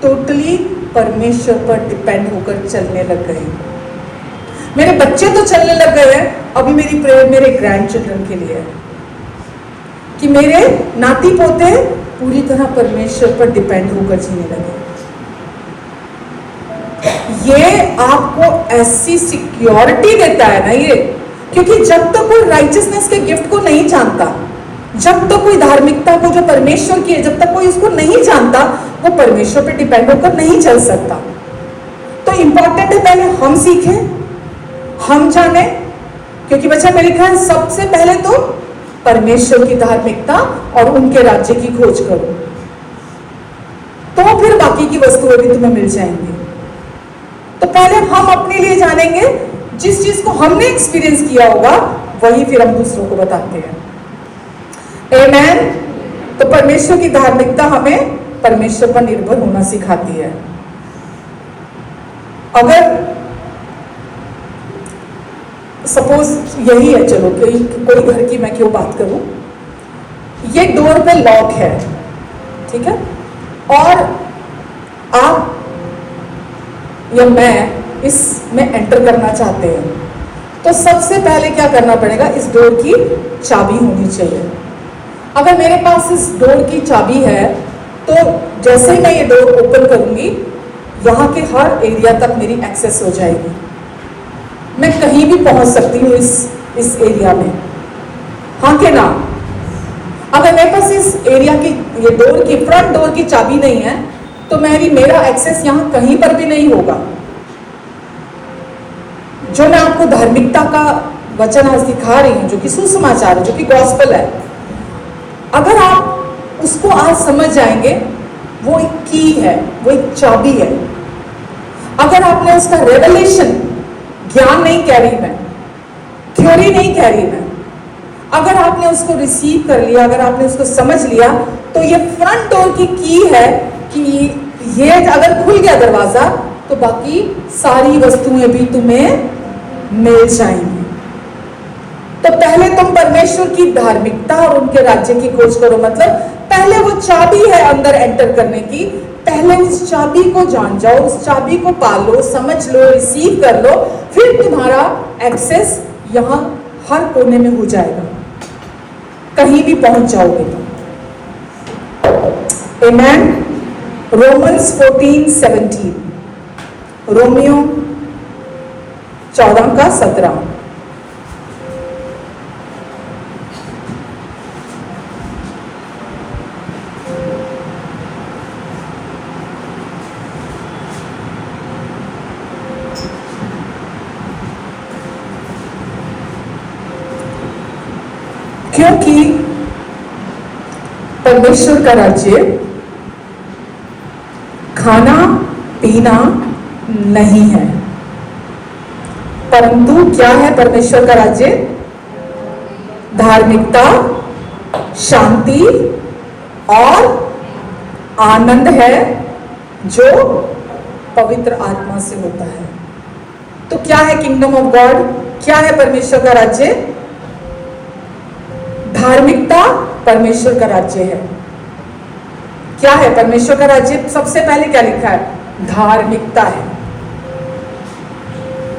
टोटली परमेश्वर पर डिपेंड होकर चलने लग गए। मेरे बच्चे तो चलने लग गए हैं, अभी मेरी प्रेयर मेरे ग्रैंड चिल्ड्रन के लिए है कि मेरे नाती पोते पूरी तरह परमेश्वर पर डिपेंड होकर जीने लगे। ये आपको ऐसी सिक्योरिटी देता है ना ये, क्योंकि जब तक कोई राइचियसनेस के गिफ्ट को नहीं जानता, जब तक कोई धार्मिकता को जो परमेश्वर की है, जब तक कोई उसको नहीं जानता, वो परमेश्वर पे डिपेंड होकर नहीं चल सकता। तो इंपॉर्टेंट है पहले हम सीखें, हम जाने, क्योंकि बच्चा मेरे ख्याल सबसे पहले तो परमेश्वर की धार्मिकता और उनके राज्य की खोज करो, तो फिर बाकी की वस्तुएं भी तुम्हें मिल जाएंगी। तो पहले हम अपने लिए जानेंगे, जिस चीज को हमने एक्सपीरियंस किया होगा वही फिर हम दूसरों को बताते हैं। आमेन। तो परमेश्वर की धार्मिकता हमें परमेश्वर पर निर्भर होना सिखाती है। अगर सपोज यही है, चलो कोई घर की मैं क्यों बात करूं, ये डोर पे लॉक है, ठीक है, और आप या मैं इसमें एंटर करना चाहते हैं, तो सबसे पहले क्या करना पड़ेगा, इस डोर की चाबी होनी चाहिए। अगर मेरे पास इस डोर की चाबी है तो जैसे ही मैं ये डोर ओपन करूंगी, यहाँ के हर एरिया तक मेरी एक्सेस हो जाएगी, मैं कहीं भी पहुंच सकती हूँ इस एरिया में, हाँ के ना। अगर मेरे पास इस एरिया की, ये डोर की, फ्रंट डोर की चाबी नहीं है, तो मेरा एक्सेस यहाँ कहीं पर भी नहीं होगा। जो मैं आपको धार्मिकता का वचन आज दिखा रही हूँ, जो कि सुसमाचार है, जो कि गॉस्पेल है, अगर आप उसको आज समझ जाएंगे, वो एक की है, वो एक चाबी है। अगर आपने उसका रेवलेशन, ज्ञान नहीं कह रही मैं, थ्योरी नहीं कह रही मैं, अगर आपने उसको रिसीव कर लिया, अगर आपने उसको समझ लिया, तो ये फ्रंट डोर की है कि ये अगर खुल गया दरवाजा, तो तो बाकी सारी वस्तुएं भी तुम्हें मिल जाएंगी। तो पहले तुम परमेश्वर की धार्मिकता और उनके राज्य की खोज करो, मतलब पहले वो चाबी है अंदर एंटर करने की, पहले उस चाबी को जान जाओ, उस चाबी को पालो, समझ लो, रिसीव कर लो, फिर तुम्हारा एक्सेस यहां हर कोने में हो जाएगा, कहीं भी पहुंच जाओगे तुम। आमेन। Romans 14:17, Romeo 14:17। क्योंकि परमेश्वर का राज्य खाना पीना नहीं है, परंतु क्या है परमेश्वर का राज्य? धार्मिकता, शांति और आनंद है जो पवित्र आत्मा से होता है। तो क्या है किंगडम ऑफ गॉड? क्या है परमेश्वर का राज्य? धार्मिकता परमेश्वर का राज्य है। क्या है परमेश्वर का राज्य? सबसे पहले क्या लिखा है? धार्मिकता है।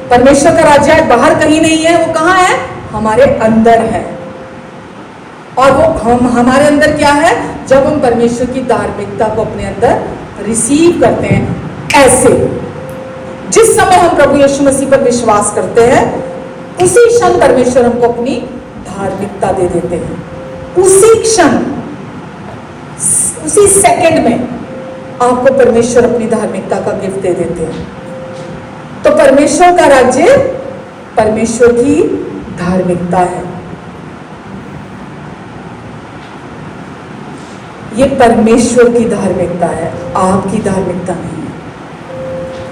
परमेश्वर का राज्य बाहर कहीं नहीं है, वो कहां है? हमारे अंदर है। और वो हमारे अंदर क्या है? जब हम परमेश्वर की धार्मिकता को अपने अंदर रिसीव करते हैं। ऐसे जिस समय हम प्रभु यीशु मसीह पर विश्वास करते हैं, उसी क्षण परमेश्वर हमको अपनी धार्मिकता दे देते हैं। उसी क्षण, उसी सेकंड में आपको परमेश्वर अपनी धार्मिकता का गिफ्ट दे देते हैं। तो परमेश्वर का राज्य परमेश्वर की धार्मिकता है। ये परमेश्वर की धार्मिकता है, आपकी धार्मिकता नहीं है।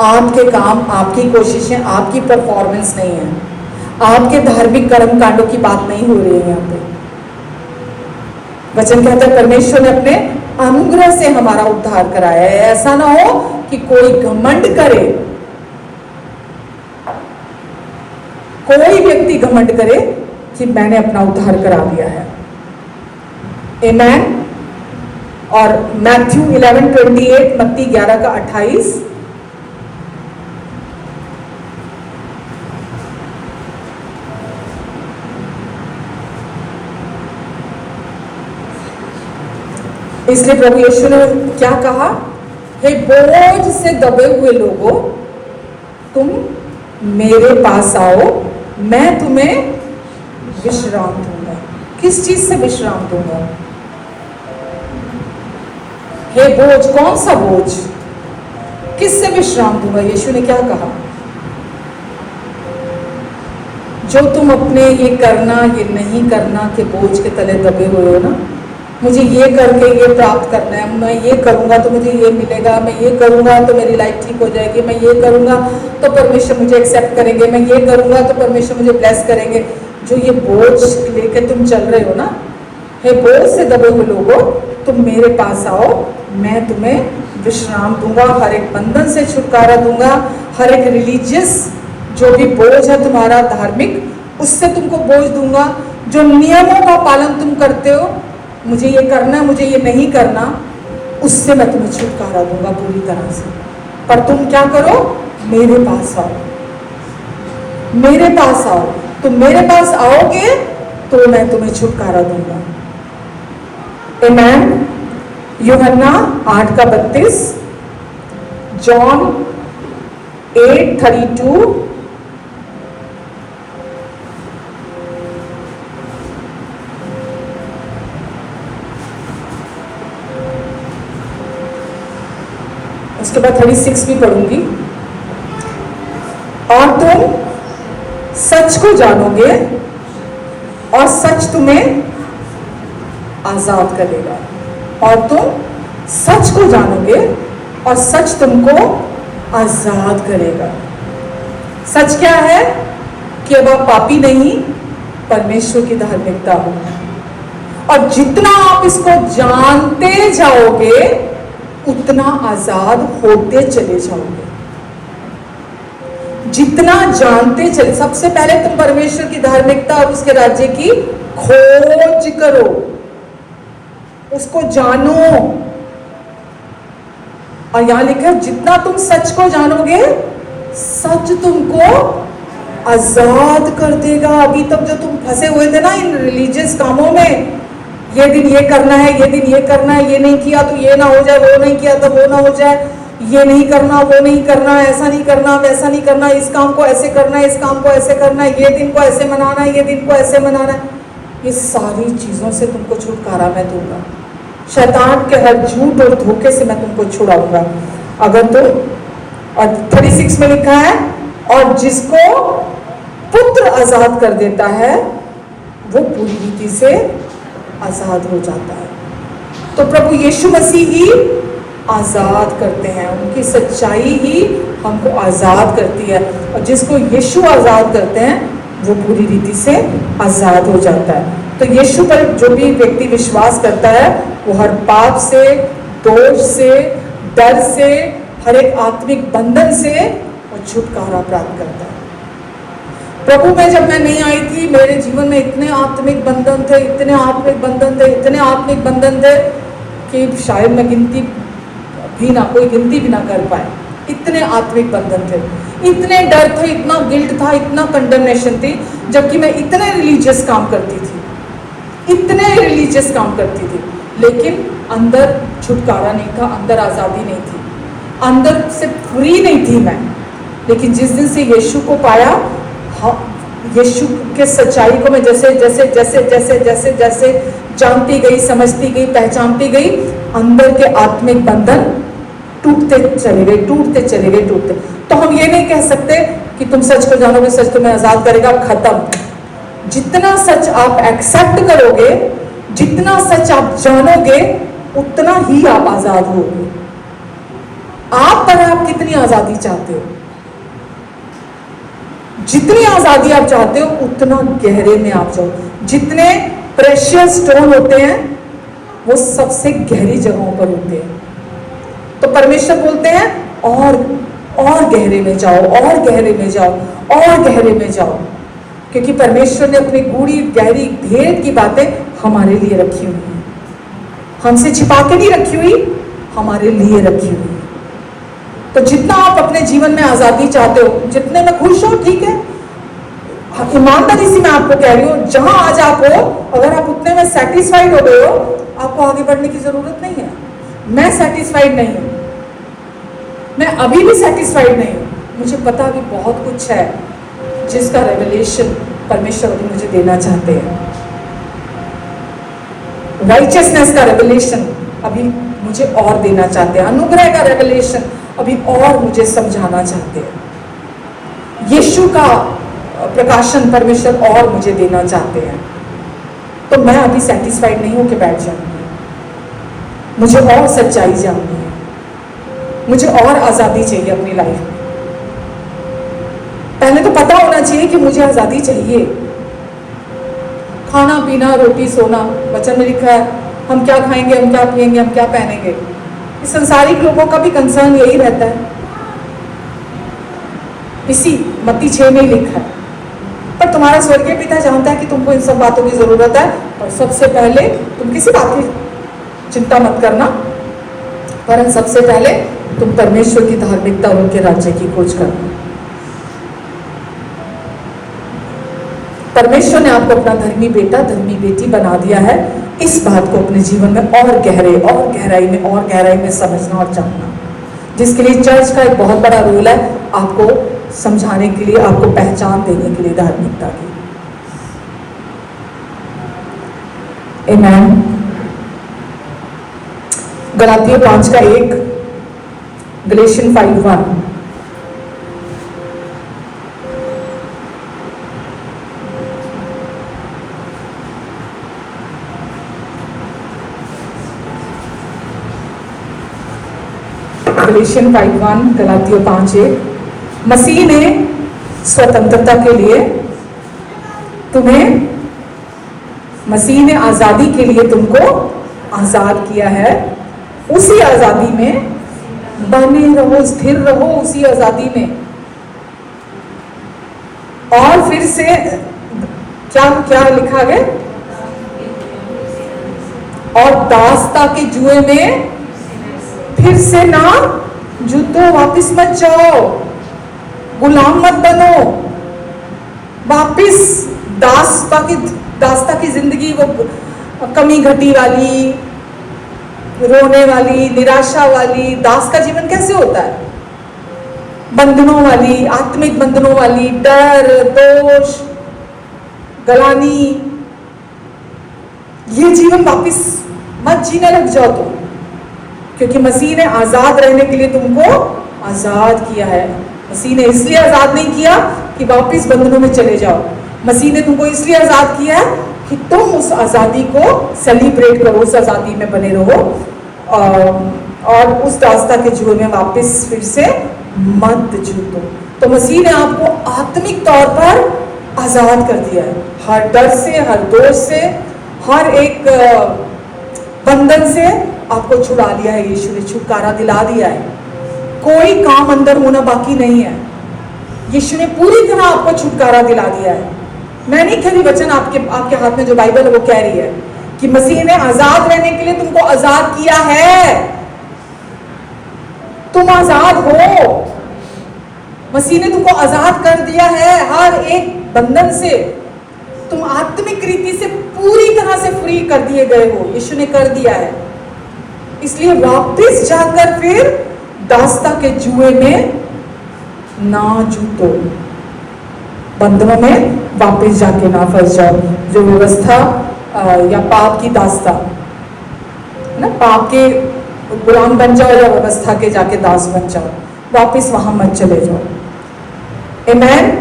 आपके काम, आपकी कोशिशें, आपकी परफॉर्मेंस नहीं है, आपके धार्मिक कर्म कांडों की बात नहीं हो रही है यहाँ पे। वचन कहता है परमेश्वर ने अपने अनुग्रह से हमारा उद्धार कराया है। ऐसा ना हो कि कोई घमंड करे, कोई व्यक्ति घमंड करे कि मैंने अपना उद्धार करा लिया है। आमेन। और मैथ्यू 11:28, मत्ती 11:28, इसलिए प्रभु यीशु ने क्या कहा? हे बोझ से दबे हुए लोगों, तुम मेरे पास आओ, मैं तुम्हें विश्राम दूंगा। किस चीज से विश्राम दूंगा? हे बोझ, कौन सा बोझ? किससे विश्राम दूंगा? यीशु ने क्या कहा? जो तुम अपने ये करना ये नहीं करना के बोझ के तले दबे हुए हो ना, मुझे ये करके ये प्राप्त करना है, मैं ये करूंगा तो मुझे ये मिलेगा, मैं ये करूंगा तो मेरी लाइफ ठीक हो जाएगी, मैं ये करूंगा तो परमेश्वर मुझे एक्सेप्ट करेंगे, मैं ये करूंगा तो परमेश्वर मुझे ब्लेस करेंगे। जो ये बोझ लेके तुम चल रहे हो ना, हे बोझ से दबे हुए लोगों, तुम मेरे पास आओ, मैं तुम्हें विश्राम दूंगा, हर एक बंधन से छुटकारा दूंगा, हर एक रिलीजियस जो भी बोझ है तुम्हारा धार्मिक, उससे तुमको बोझ दूंगा। जो नियमों का पालन तुम करते हो, मुझे ये करना, मुझे ये नहीं करना, उससे मैं तुम्हें छुटकारा दूंगा पूरी तरह से। पर तुम क्या करो? मेरे पास आओ, मेरे पास आओ। तुम मेरे पास आओगे तो मैं तुम्हें छुटकारा दूंगा। आमेन। यूहन्ना 8:32, जॉन 8:32, उसके बाद 36 भी पढ़ूंगी। और तुम सच को जानोगे और सच तुम्हें आजाद करेगा। और तुम सच को जानोगे और सच तुमको आजाद करेगा। सच क्या है? कि अब आप पापी नहीं, परमेश्वर की धार्मिकता हो। और जितना आप इसको जानते जाओगे उतना आजाद होते चले जाओगे। जितना जानते चले, सबसे पहले तुम परमेश्वर की धार्मिकता और उसके राज्य की खोज करो, उसको जानो। और यहां लिखा है जितना तुम सच को जानोगे सच तुमको आजाद कर देगा। अभी तक जो तुम फंसे हुए थे ना इन रिलीजियस कामों में, ये दिन ये करना है, ये दिन ये करना है, ये नहीं किया तो ये ना हो जाए, वो नहीं किया तो वो ना हो जाए, ये नहीं करना, वो नहीं करना, ऐसा नहीं करना, वैसा नहीं करना, इस काम को ऐसे करना है, इस काम को ऐसे करना है, ये दिन को ऐसे मनाना है, ये दिन को ऐसे मनाना है, ये सारी चीजों से तुमको छुटकारा मैं दूंगा। शैतान के हर झूठ और धोखे से मैं तुमको छुड़ाऊंगा। अगर तो और 36 में लिखा है और जिसको पुत्र आजाद कर देता है वो पूरी रीति से आजाद हो जाता है। तो प्रभु यीशु मसीह ही आजाद करते हैं, उनकी सच्चाई ही हमको आजाद करती है, और जिसको यीशु आजाद करते हैं वो पूरी रीति से आजाद हो जाता है। तो यीशु पर जो भी व्यक्ति विश्वास करता है वो हर पाप से, दोष से, डर से, हर एक आत्मिक बंधन से वो छुटकारा प्राप्त करता है। प्रभु में जब मैं नहीं आई थी मेरे जीवन में इतने आत्मिक बंधन थे, इतने आत्मिक बंधन थे, इतने आत्मिक बंधन थे कि शायद मैं गिनती भी ना, कोई गिनती भी ना कर पाए। इतने आत्मिक बंधन थे, इतने डर थे, इतना गिल्ट था, इतना कंडमनेशन थी, जबकि मैं इतने रिलीजियस काम करती थी, इतने रिलीजियस काम करती थी, लेकिन अंदर छुटकारा नहीं था, अंदर आज़ादी नहीं थी, अंदर से फ्री नहीं थी मैं। लेकिन जिस दिन से यीशु को पाया, यीशु के सच्चाई को मैं जैसे जैसे जैसे जैसे जैसे जैसे जानती गई, समझती गई, पहचानती गई, अंदर के आत्मिक बंधन टूटते चले गए, टूटते चले गए, टूटते। तो हम ये नहीं कह सकते कि तुम सच को जानोगे सच तुम्हें आजाद करेगा, खत्म। जितना सच आप एक्सेप्ट करोगे, जितना सच आप जानोगे, उतना ही आप आजाद होगे। आप पर आप कितनी आजादी चाहते हो, जितनी आजादी आप चाहते हो उतना गहरे में आप जाओ। जितने प्रेशियस स्टोन होते हैं वो सबसे गहरी जगहों पर होते हैं। तो परमेश्वर बोलते हैं और गहरे में जाओ, और गहरे में जाओ, और गहरे में जाओ, क्योंकि परमेश्वर ने अपनी गूढ़ी गहरी भेद की बातें हमारे लिए रखी हुई हैं। हमसे छिपा के नहीं रखी हुई, हमारे लिए रखी हुई। तो जितना आप अपने जीवन में आजादी चाहते हो, जितने में खुश हो, ठीक है, ईमानदारी से मैं आपको कह रही हूँ, जहां आज आप हो, अगर आप उतने में सेटिस्फाइड हो गए हो, आपको आगे बढ़ने की जरूरत नहीं है। मैं सेटिस्फाइड नहीं हूं, मैं अभी भी सेटिस्फाइड नहीं हूं। मुझे पता भी बहुत कुछ है जिसका रेवलेशन परमेश्वर अभी मुझे देना चाहते हैं। राइचियसनेस का रेवलेशन अभी मुझे और देना चाहते हैं, अनुग्रह का रेवलेशन अभी और मुझे समझाना चाहते हैं, यीशु का प्रकाशन परमेश्वर और मुझे देना चाहते हैं। तो मैं अभी सेटिस्फाइड नहीं हूं कि बैठ जाऊंगी, मुझे और सच्चाई जाननी है, मुझे और आजादी चाहिए अपनी लाइफ में। पहले तो पता होना चाहिए कि मुझे आजादी चाहिए। खाना पीना, रोटी सोना, वचन में लिखा है हम क्या खाएंगे, हम क्या पिएंगे, हम क्या पहनेंगे। इस संसारिक लोगों का भी कंसर्न यही रहता है, इसी मत्ती 6 में ही लिखा है। पर तुम्हारा स्वर्गीय पिता जानता है कि तुमको इन सब बातों की जरूरत है, और सबसे पहले तुम किसी बात की चिंता मत करना, पर सबसे पहले तुम परमेश्वर की धार्मिकता और उनके राज्य की खोज करना। परमेश्वर ने आपको अपना धर्मी बेटा, धर्मी बेटी बना दिया है। इस बात को अपने जीवन में और गहरे और गहराई में समझना और जानना, जिसके लिए चर्च का एक बहुत बड़ा रोल है, आपको समझाने के लिए, आपको पहचान देने के लिए धार्मिकता की। आमीन। गलातियों 5:1, गलेशियन 5:1। गलेशियन 5:1, गलातियों 5:1। मसीह ने स्वतंत्रता के लिए तुम्हें, मसीह ने आजादी के लिए तुमको आजाद किया है। उसी आजादी में बने रहो, स्थिर रहो उसी आजादी में। और फिर से क्या क्या लिखा गया, और दासता के जुए में फिर से ना जूतो, वापिस मत जाओ, गुलाम मत बनो, वापिस दासता की जिंदगी, वो कमी घटी वाली, रोने वाली, निराशा वाली, दास का जीवन कैसे होता है? बंधनों वाली, आत्मिक बंधनों वाली, डर, दोष, गलानी, ये जीवन वापिस मत जीने लग जाओ तुम, क्योंकि मसीह ने आजाद रहने के लिए तुमको आजाद किया है। मसीह ने इसलिए आजाद नहीं किया कि वापिस बंधनों में चले जाओ। मसीह ने तुमको इसलिए आजाद किया है कि तुम उस आजादी को सेलिब्रेट करो, उस आजादी में बने रहो, और उस दास्ता के जुए में वापिस फिर से मत जूतो। तो मसीह ने आपको आत्मिक तौर पर आजाद कर दिया है, हर डर से, हर दोष से, हर एक बंधन से आपको छुड़ा लिया है। यीशु ने छुटकारा दिला दिया है, कोई काम अंदर होना बाकी नहीं है। यीशु ने पूरी तरह आपको छुटकारा दिला दिया है। मैं नहीं कह रही, वचन आपके हाथ में जो बाइबल है वो कह रही है कि मसीह ने आजाद रहने के लिए तुमको आजाद किया है। तुम आजाद हो, मसीह ने तुमको आजाद कर दिया है हर एक बंधन से। तुम आत्मिक रीति से पूरी तरह से फ्री कर दिए गए हो, यीशु ने कर दिया है। इसलिए वापस जाकर फिर दास्ता के जुए में ना जूतो, बंधनों में वापस जाके ना फंस जाओ। जो व्यवस्था या पाप की दास्ता ना, पाप के गुलाम बन जाओ या व्यवस्था के जाके दास बन जाओ, वापस वहां मत चले जाओ। आमेन।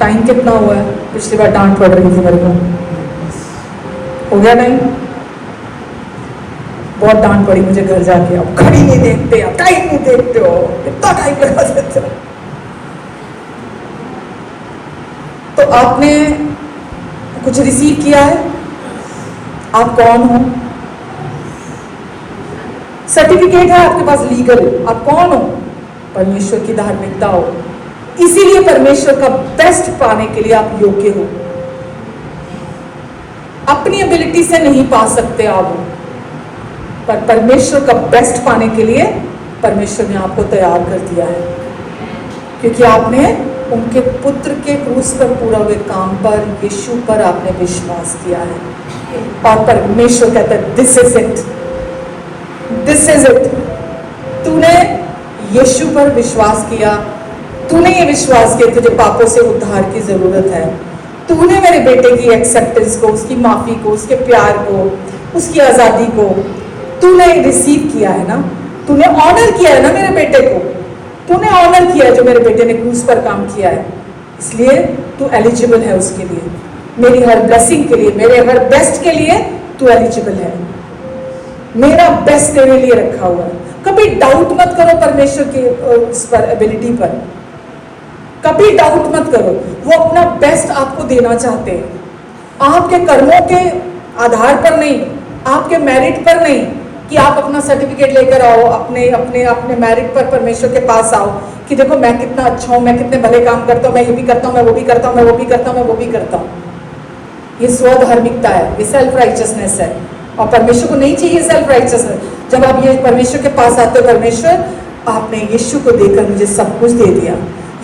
टाइम कितना हुआ है? पिछली बार डांट पड़ रही थी मेरे को, हो गया टाइम? बहुत डांट पड़ी मुझे घर जाके, अब घड़ी नहीं देखते, अब टाइम नहीं देखते हो, इतना टाइम लगा देते हो। तो आपने कुछ रिसीव किया है? आप कौन हो? सर्टिफिकेट है आपके पास लीगल, आप कौन हो? परमेश्वर की धार्मिकता हो। इसीलिए परमेश्वर का बेस्ट पाने के लिए आप योग्य हो। अपनी एबिलिटी से नहीं पा सकते आप, पर परमेश्वर का बेस्ट पाने के लिए परमेश्वर ने आपको तैयार कर दिया है, क्योंकि आपने उनके पुत्र के क्रूस पर पूरा हुए काम पर, यीशु पर आपने विश्वास किया है। और परमेश्वर कहता है this is it, this is it. तूने यीशु पर विश्वास किया, तूने ये विश्वास किया तुझे पापों से उद्धार की जरूरत है, तूने मेरे बेटे की एक्सेप्टेंस को, उसकी माफी को, उसके प्यार को, उसकी आजादी को तूने रिसीव किया है ना, तूने ऑनर किया है ना मेरे बेटे को, तूने ऑनर किया है जो मेरे बेटे ने क्रूस पर काम किया है, इसलिए तू एलिजिबल है उसके लिए, मेरी हर ब्लेसिंग के लिए, मेरे हर बेस्ट के लिए तू एलिजिबल है। मेरा बेस्ट तेरे लिए रखा हुआ है। कभी डाउट मत करो परमेश्वर के उस पर, एबिलिटी पर, कभी डाउट मत करो। वो अपना बेस्ट आपको देना चाहते हैं, आपके कर्मों के आधार पर नहीं, आपके मेरिट पर नहीं कि आप अपना सर्टिफिकेट लेकर आओ, अपने अपने अपने मेरिट पर परमेश्वर के पास आओ कि देखो मैं कितना अच्छा हूँ, मैं कितने भले काम करता हूँ, मैं ये भी करता हूँ, मैं वो भी करता हूँ, मैं वो भी करता हूँ, मैं वो भी करता हूँ। ये स्वधार्मिकता है, ये सेल्फ राइचियसनेस है, और परमेश्वर को नहीं चाहिए सेल्फ राइचियसनेस। जब आप ये परमेश्वर के पास आते हो, परमेश्वर आपने यीशु को देकर मुझे सब कुछ दे दिया,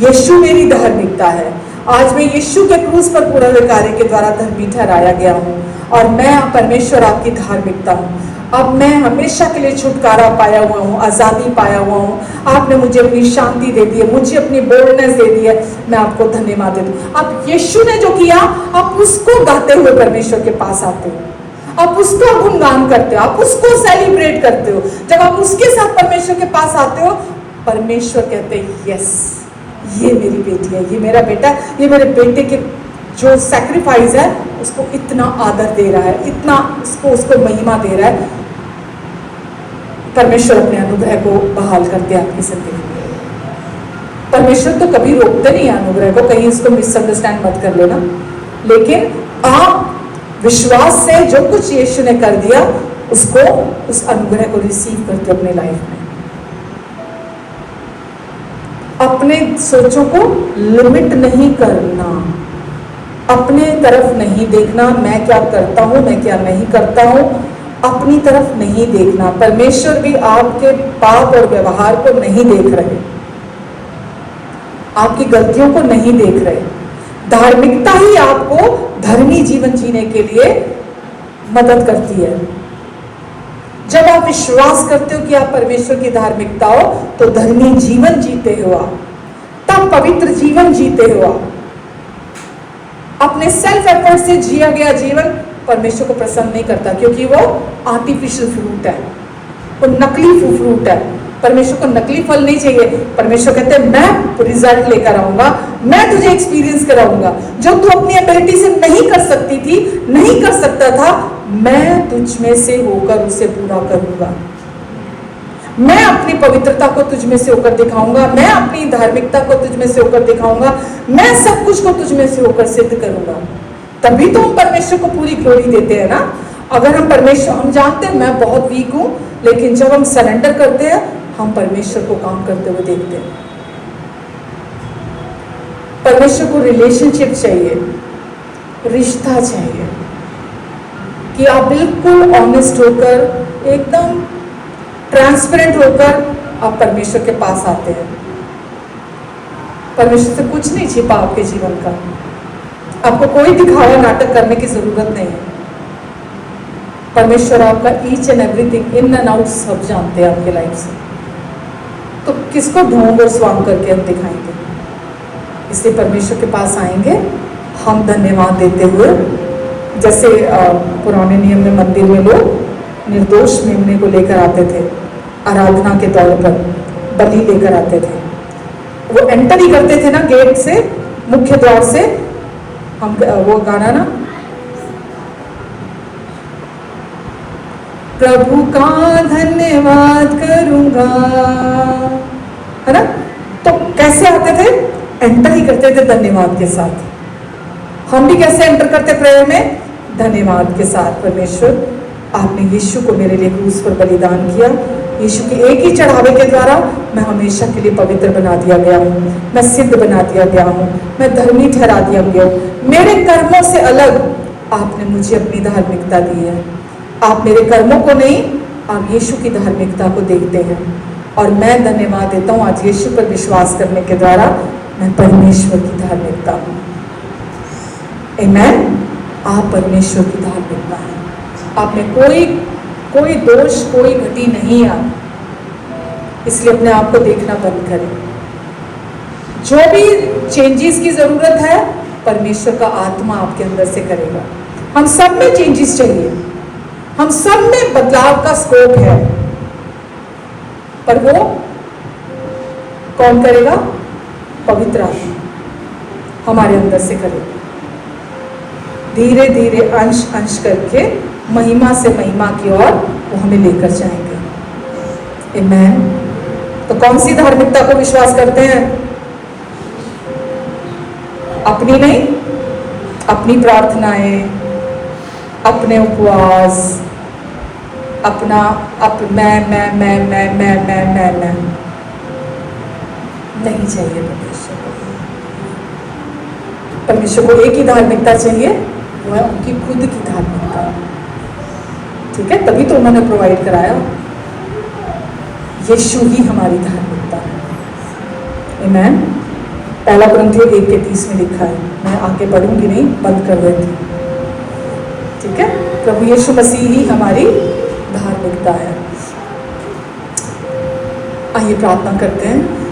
यीशु मेरी धार्मिकता है, आज मैं यीशु के क्रूस पर पूरे हुए कार्य के द्वारा धर्मी ठहराया गया हूँ, और मैं परमेश्वर आपकी धार्मिकता हूँ। अब मैं हमेशा के लिए छुटकारा पाया हुआ हूँ, आज़ादी पाया हुआ हूँ, आपने मुझे अपनी शांति दे दी है, मुझे अपनी बोल्डनेस दे दी है, मैं आपको धन्यवाद देती हूँ। अब यीशु ने जो किया, आप उसको गाते हुए परमेश्वर के पास आते हो, आप उसका गुणगान करते हो, आप उसको सेलिब्रेट करते हो। जब आप उसके साथ परमेश्वर के पास आते हो, परमेश्वर कहते हैं यस, ये मेरी बेटी है, ये मेरा बेटा, ये मेरे बेटे के जो सैक्रिफाइस है उसको इतना आदर दे रहा है, इतना उसको महिमा दे रहा है। परमेश्वर अपने अनुग्रह को बहाल करते हैं आपकी जिंदगी में। परमेश्वर तो कभी रोकते नहीं है अनुग्रह को, कहीं इसको मिसअंडरस्टैंड मत कर लेना, लेकिन आप विश्वास से जो कुछ यीशु ने कर दिया उसको, उस अनुग्रह को रिसीव करते हो अपने लाइफ में। अपने सोचों को लिमिट नहीं करना, अपने तरफ नहीं देखना, मैं क्या करता हूं, मैं क्या नहीं करता हूं, अपनी तरफ नहीं देखना। परमेश्वर भी आपके पाप और व्यवहार को नहीं देख रहे, आपकी गलतियों को नहीं देख रहे। धार्मिकता ही आपको धर्मी जीवन जीने के लिए मदद करती है। जब आप विश्वास करते हो कि आप परमेश्वर की धार्मिकता हो, तो धर्मी जीवन जीते हो आप, तब पवित्र जीवन जीते हो आप। अपने सेल्फ एफर्ट से जिया गया जीवन परमेश्वर को प्रसन्न नहीं करता, क्योंकि वो आर्टिफिशियल फ्रूट है, वो नकली फ्रूट है। परमेश्वर को नकली फल नहीं चाहिए। परमेश्वर कहते हैं मैं रिजल्ट लेकर आऊंगा, मैं तुझे एक्सपीरियंस कराऊंगा जो तू अपनी एबिलिटी से नहीं कर सकती थी, नहीं कर सकता था, मैं तुझ में से होकर उसे पूरा करूंगा। मैं अपनी पवित्रता को तुझ में से होकर दिखाऊंगा, मैं अपनी धार्मिकता को तुझ में से होकर दिखाऊंगा, मैं सब कुछ को तुझ में से होकर सिद्ध करूंगा। तभी तो हम परमेश्वर को पूरी ग्लोरी देते हैं ना। अगर हम परमेश्वर, हम जानते हैं मैं बहुत वीक हूं, लेकिन जब हम सरेंडर करते हैं, हम परमेश्वर को काम करते हुए देखते हैं। परमेश्वर को रिलेशनशिप चाहिए, रिश्ता चाहिए, कि आप बिल्कुल ऑनेस्ट होकर, एकदम ट्रांसपेरेंट होकर आप परमेश्वर के पास आते हैं। परमेश्वर से कुछ नहीं छिपा आपके जीवन का, आपको कोई दिखावा नाटक करने की जरूरत नहीं है। परमेश्वर आपका each and everything, in and out सब जानते हैं आपके लाइफ से। तो किसको ढोंग और स्वांग करके हम दिखाएंगे? इसलिए परमेश्वर के पास आएंगे हम धन्यवाद देते हुए। जैसे पुराने नियम में मंदिर में लोग निर्दोष मेमने को लेकर आते थे, आराधना के तौर पर बलि लेकर आते थे। वो एंटर ही करते थे ना गेट से, मुख्य द्वार से। हम वो गाना ना, प्रभु का धन्यवाद करूंगा, है ना। तो कैसे आते थे? एंटर ही करते थे धन्यवाद के साथ। हम भी कैसे एंटर करते प्रेयर में? धन्यवाद के साथ। परमेश्वर, आपने यीशु को मेरे लिए क्रूस पर बलिदान किया, यीशु के एक ही चढ़ावे के द्वारा मैं हमेशा के लिए पवित्र बना दिया गया हूँ, मैं सिद्ध बना दिया गया हूँ, मैं धर्मी ठहरा दिया गया हूँ। मेरे कर्मों से अलग आपने मुझे अपनी धार्मिकता दी है। आप मेरे कर्मों को नहीं, आप यीशु की धार्मिकता को देखते हैं। और मैं धन्यवाद देता हूँ आज यीशु पर विश्वास करने के द्वारा मैं परमेश्वर की धार्मिकता हूँ। आमीन। आप परमेश्वर की धार्मिकता है। आप में कोई दोष, कोई घटी नहीं है। इसलिए अपने आप को देखना बंद करें। जो भी चेंजेस की जरूरत है, परमेश्वर का आत्मा आपके अंदर से करेगा। हम सब में चेंजेस चाहिए, हम सब में बदलाव का स्कोप है, पर वो कौन करेगा? पवित्र आत्मा हमारे अंदर से करेगा। धीरे धीरे अंश अंश करके महिमा से महिमा की ओर वो हमें लेकर जाएंगे। आमीन। तो कौन सी धार्मिकता को विश्वास करते हैं? अपनी नहीं, अपनी प्रार्थनाएं, अपने उपवास, अपना मैं नहीं चाहिए। परमेश्वर को एक ही धार्मिकता चाहिए, वो है उनकी खुद की धार्मिकता। ठीक है, तभी तो उन्होंने प्रोवाइड कराया। यीशु ही हमारी धार्मिकता है। आमीन। पहला कुरिन्थियों 1:30 में लिखा है। मैं आगे बढ़ूंगी नहीं, बंद कर देती। ठीक है, प्रभु यीशु मसीह ही हमारी धार्मिकता है। आइए प्रार्थना करते हैं।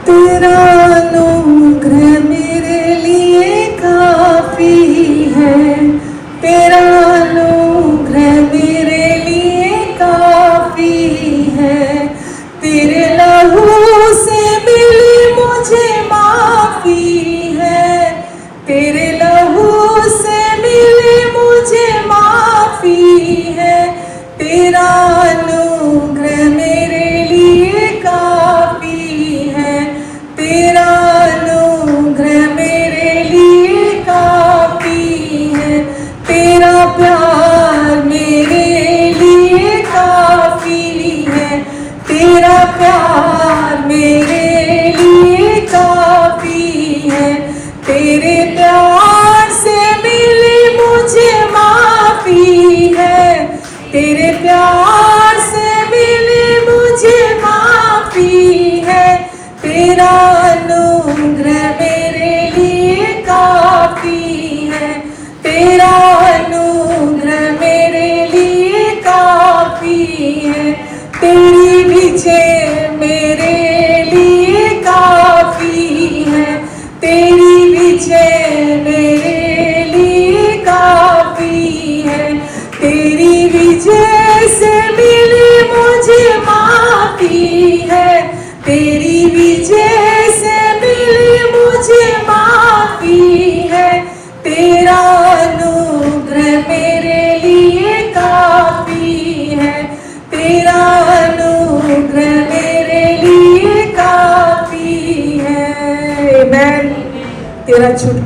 तेरा अनुग्रह मेरे लिए काफी है, तेरा अनुग्रह मेरे लिए काफी है, तेरे लहू से मिली मुझे माफी है, तेरे लहू से मिली मुझे माफी है, तेरा अनुग्रह मेरे लिए काफी है, तेरा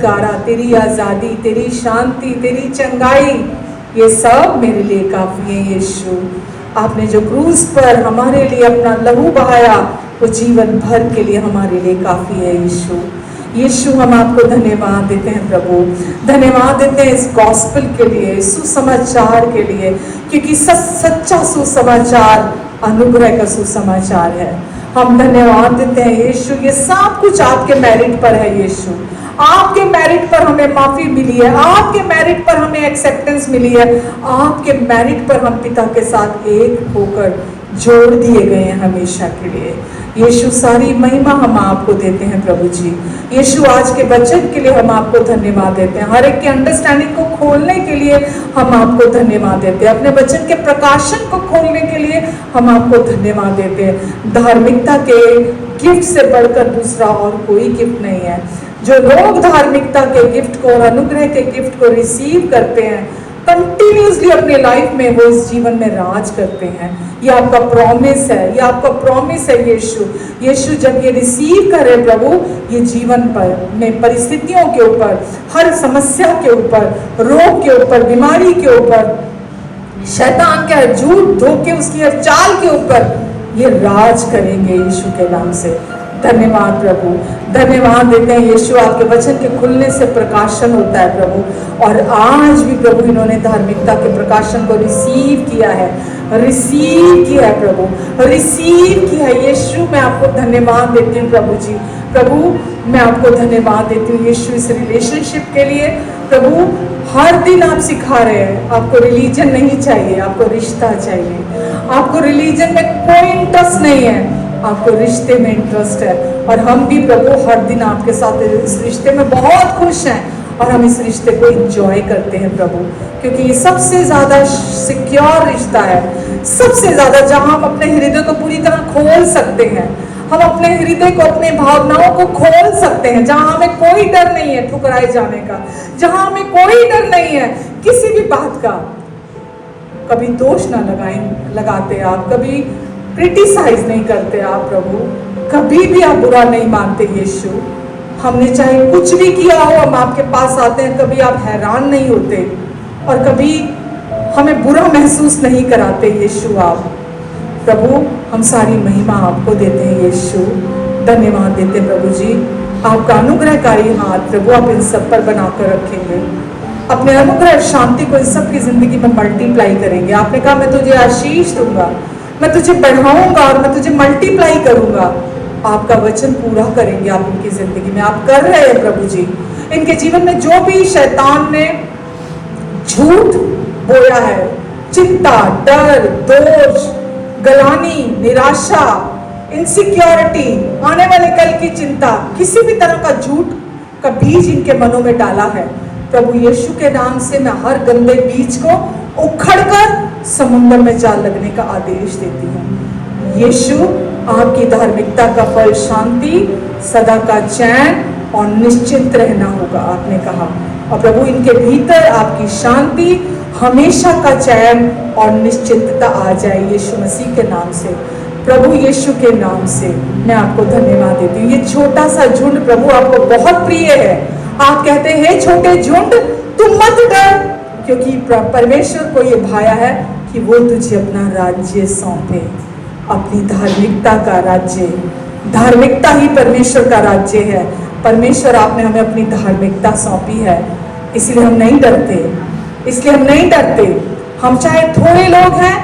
छुटकारा, तेरी आज़ादी, तेरी शांति, तेरी चंगाई, ये सब मेरे लिए काफ़ी है यीशु। आपने जो क्रूस पर हमारे लिए अपना लहू बहाया, वो जीवन भर के लिए हमारे लिए काफ़ी है यीशु। यीशु, हम आपको धन्यवाद देते हैं प्रभु, धन्यवाद देते हैं इस गॉस्पेल के लिए, सुसमाचार के लिए, क्योंकि सच्चा सुसमाचार अनुग्रह का सुसमाचार है। हम धन्यवाद देते हैं यीशु, ये सब कुछ आपके मेरिट पर है यीशु। आपके मेरिट पर हमें माफ़ी मिली है, आपके मेरिट पर हमें एक्सेप्टेंस मिली है, आपके मेरिट पर हम पिता के साथ एक होकर जोड़ दिए गए हैं हमेशा के लिए। यीशु, सारी महिमा हम आपको देते हैं प्रभु जी। यीशु, आज के वचन के लिए हम आपको धन्यवाद देते हैं, हर एक के अंडरस्टैंडिंग को खोलने के लिए हम आपको धन्यवाद देते हैं, अपने वचन के प्रकाशन को खोलने के लिए हम आपको धन्यवाद देते हैं। धार्मिकता के गिफ्ट से बढ़कर दूसरा और कोई गिफ्ट नहीं है। जो लोग धार्मिकता के गिफ्ट को और अनुग्रह के गिफ्ट को रिसीव करते हैं, कंटिन्यूसली अपने लाइफ में वो इस जीवन में राज करते हैं। ये आपका प्रॉमिस है, ये आपका प्रॉमिस है यीशु। यीशु, जब ये रिसीव करें प्रभु, ये जीवन पर में परिस्थितियों के ऊपर, हर समस्या के ऊपर, रोग के ऊपर, बीमारी के ऊपर, शैतान के हर झूठ धोखे, उसकी हर चाल के ऊपर ये राज करेंगे यीशु के नाम से। धन्यवाद प्रभु, धन्यवाद देते हैं यीशु, आपके वचन के खुलने से प्रकाशन होता है प्रभु। और आज भी प्रभु इन्होंने धार्मिकता के प्रकाशन को रिसीव किया है, रिसीव किया है प्रभु, रिसीव किया है यीशु। मैं आपको धन्यवाद देती हूँ प्रभु जी। प्रभु, मैं आपको धन्यवाद देती हूँ यीशु इस रिलेशनशिप के लिए। प्रभु, हर दिन आप सिखा रहे हैं, आपको रिलीजन नहीं चाहिए, आपको रिश्ता चाहिए। आपको रिलीजन में कोई इंटरेस्ट नहीं है, आपको रिश्ते में इंटरेस्ट है। और हम भी प्रभु हर दिन आपके साथ इस रिश्ते में बहुत खुश हैं, और हम इस रिश्ते को एंजॉय करते हैं प्रभु, क्योंकि ये सबसे ज़्यादा सिक्योर रिश्ता है, सबसे ज़्यादा जहाँ हम अपने हृदय को पूरी तरह खोल सकते हैं, हम अपने हृदय को, अपने भावनाओं को खोल सकते हैं, जहाँ हमें कोई डर नहीं है ठुकराए जाने का, जहाँ हमें कोई डर नहीं है किसी भी बात का। कभी दोष ना लगाते आप, कभी क्रिटिसाइज नहीं करते आप प्रभु, कभी भी आप बुरा नहीं मानते यीशु। हमने चाहे कुछ भी किया हो, हम आपके पास आते हैं, कभी आप हैरान नहीं होते और कभी हमें बुरा महसूस नहीं कराते यीशु आप। प्रभु, हम सारी महिमा आपको देते हैं यीशु, धन्यवाद देते हैं प्रभु जी। आपका अनुग्रहकारी हाथ प्रभु आप इन सब पर बनाकर रखेंगे, अपने अनुग्रह शांति को इन सब की जिंदगी में मल्टीप्लाई करेंगे। आपने कहा मैं तुझे आशीष दूंगा, मैं तुझे बढ़ाऊंगा और मैं तुझे मल्टीप्लाई करूंगा। आपका वचन पूरा करेंगे आप इनकी जिंदगी में, आप कर रहे हैं प्रभु जी। इनके जीवन में जो भी शैतान ने झूठ बोया है, चिंता, डर, दोष, गलानी, निराशा, इनसिक्योरिटी, आने वाले कल की चिंता, किसी भी तरह का झूठ का बीज इनके मनों में डाला है, प्रभु यीशु के नाम से मैं हर गंदे बीज को उखड़कर समुद्र में जा लगने का आदेश देती हूँ। यीशु, आपकी धार्मिकता का फल शांति, सदा का चैन और निश्चिंत रहना होगा आपने कहा। और प्रभु इनके भीतर आपकी शांति, हमेशा का चैन और निश्चिंतता आ जाए यीशु मसीह के नाम से। प्रभु यीशु के नाम से मैं आपको धन्यवाद देती हूँ। ये छोटा सा झुंड प्रभु आपको बहुत प्रिय है। आप कहते हैं छोटे झुंड तुम मत डर, क्योंकि परमेश्वर को ये भाया है कि वो तुझे अपना राज्य सौंपे, अपनी धार्मिकता का राज्य। धार्मिकता ही परमेश्वर का राज्य है। परमेश्वर आपने हमें अपनी धार्मिकता सौंपी है, इसलिए हम नहीं डरते, इसलिए हम नहीं डरते। हम चाहे थोड़े लोग हैं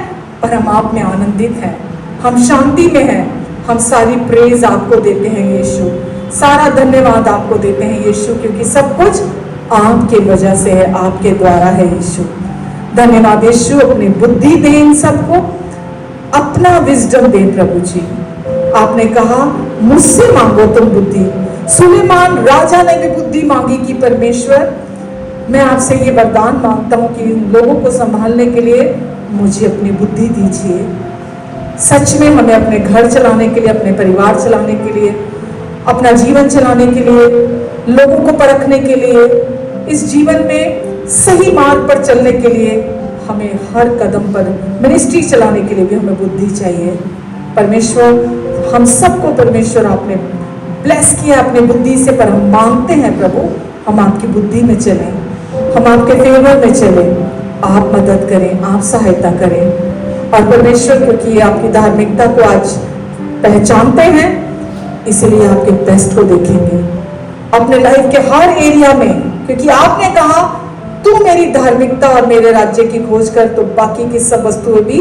पर हम आप में आनंदित हैं, हम शांति में हैं। हम सारी प्रेज आपको देते हैं यीशु, सारा धन्यवाद आपको देते हैं यीशु, क्योंकि सब कुछ आपके वजह से है, आपके द्वारा है यीशु। धन्यवाद यीशु, अपनी बुद्धि दे इन सबको, अपना विजडम दे प्रभु जी। आपने कहा मुझसे मांगो तुम बुद्धि। सुलेमान राजा ने भी बुद्धि मांगी कि परमेश्वर मैं आपसे ये वरदान मांगता हूँ कि इन लोगों को संभालने के लिए मुझे अपनी बुद्धि दीजिए। सच में हमें अपने घर चलाने के लिए, अपने परिवार चलाने के लिए, अपना जीवन चलाने के लिए, लोगों को परखने के लिए, इस जीवन में सही मार्ग पर चलने के लिए हमें हर कदम पर मिनिस्ट्री चलाने के लिए भी हमें बुद्धि चाहिए। परमेश्वर हम सबको परमेश्वर आपने ब्लेस किया अपने बुद्धि से, पर हम मांगते हैं प्रभु हम आपकी बुद्धि में चलें, हम आपके फेवर में चलें। आप मदद करें, आप सहायता करें। और परमेश्वर, क्योंकि ये आपकी धार्मिकता को आज पहचानते हैं, इसलिए आपके बेस्ट को देखेंगे अपने लाइफ के हर एरिया में, क्योंकि आपने कहा तू मेरी धार्मिकता और मेरे राज्य की खोज कर, तो बाकी की सब वस्तुएं भी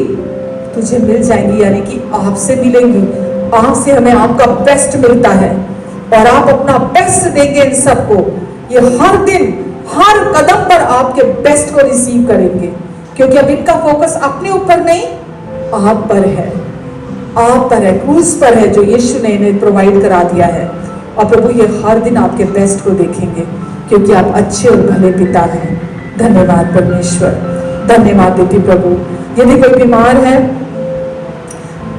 तुझे मिल जाएंगी। यानी कि आपसे मिलेंगी, आपसे हमें आपका बेस्ट मिलता है और आप अपना बेस्ट देंगे इन सबको। ये हर दिन हर कदम पर आपके बेस्ट को रिसीव करेंगे, क्योंकि अब इनका फोकस अपने ऊपर नहीं, आप पर है, आप पर है, क्रूज पर है, जो यीशु ने इन्हें प्रोवाइड करा दिया है। और प्रभु ये हर दिन आपके बेस्ट को देखेंगे, क्योंकि आप अच्छे और भले पिता हैं। धन्यवाद परमेश्वर, धन्यवाद देती प्रभु। यदि कोई बीमार है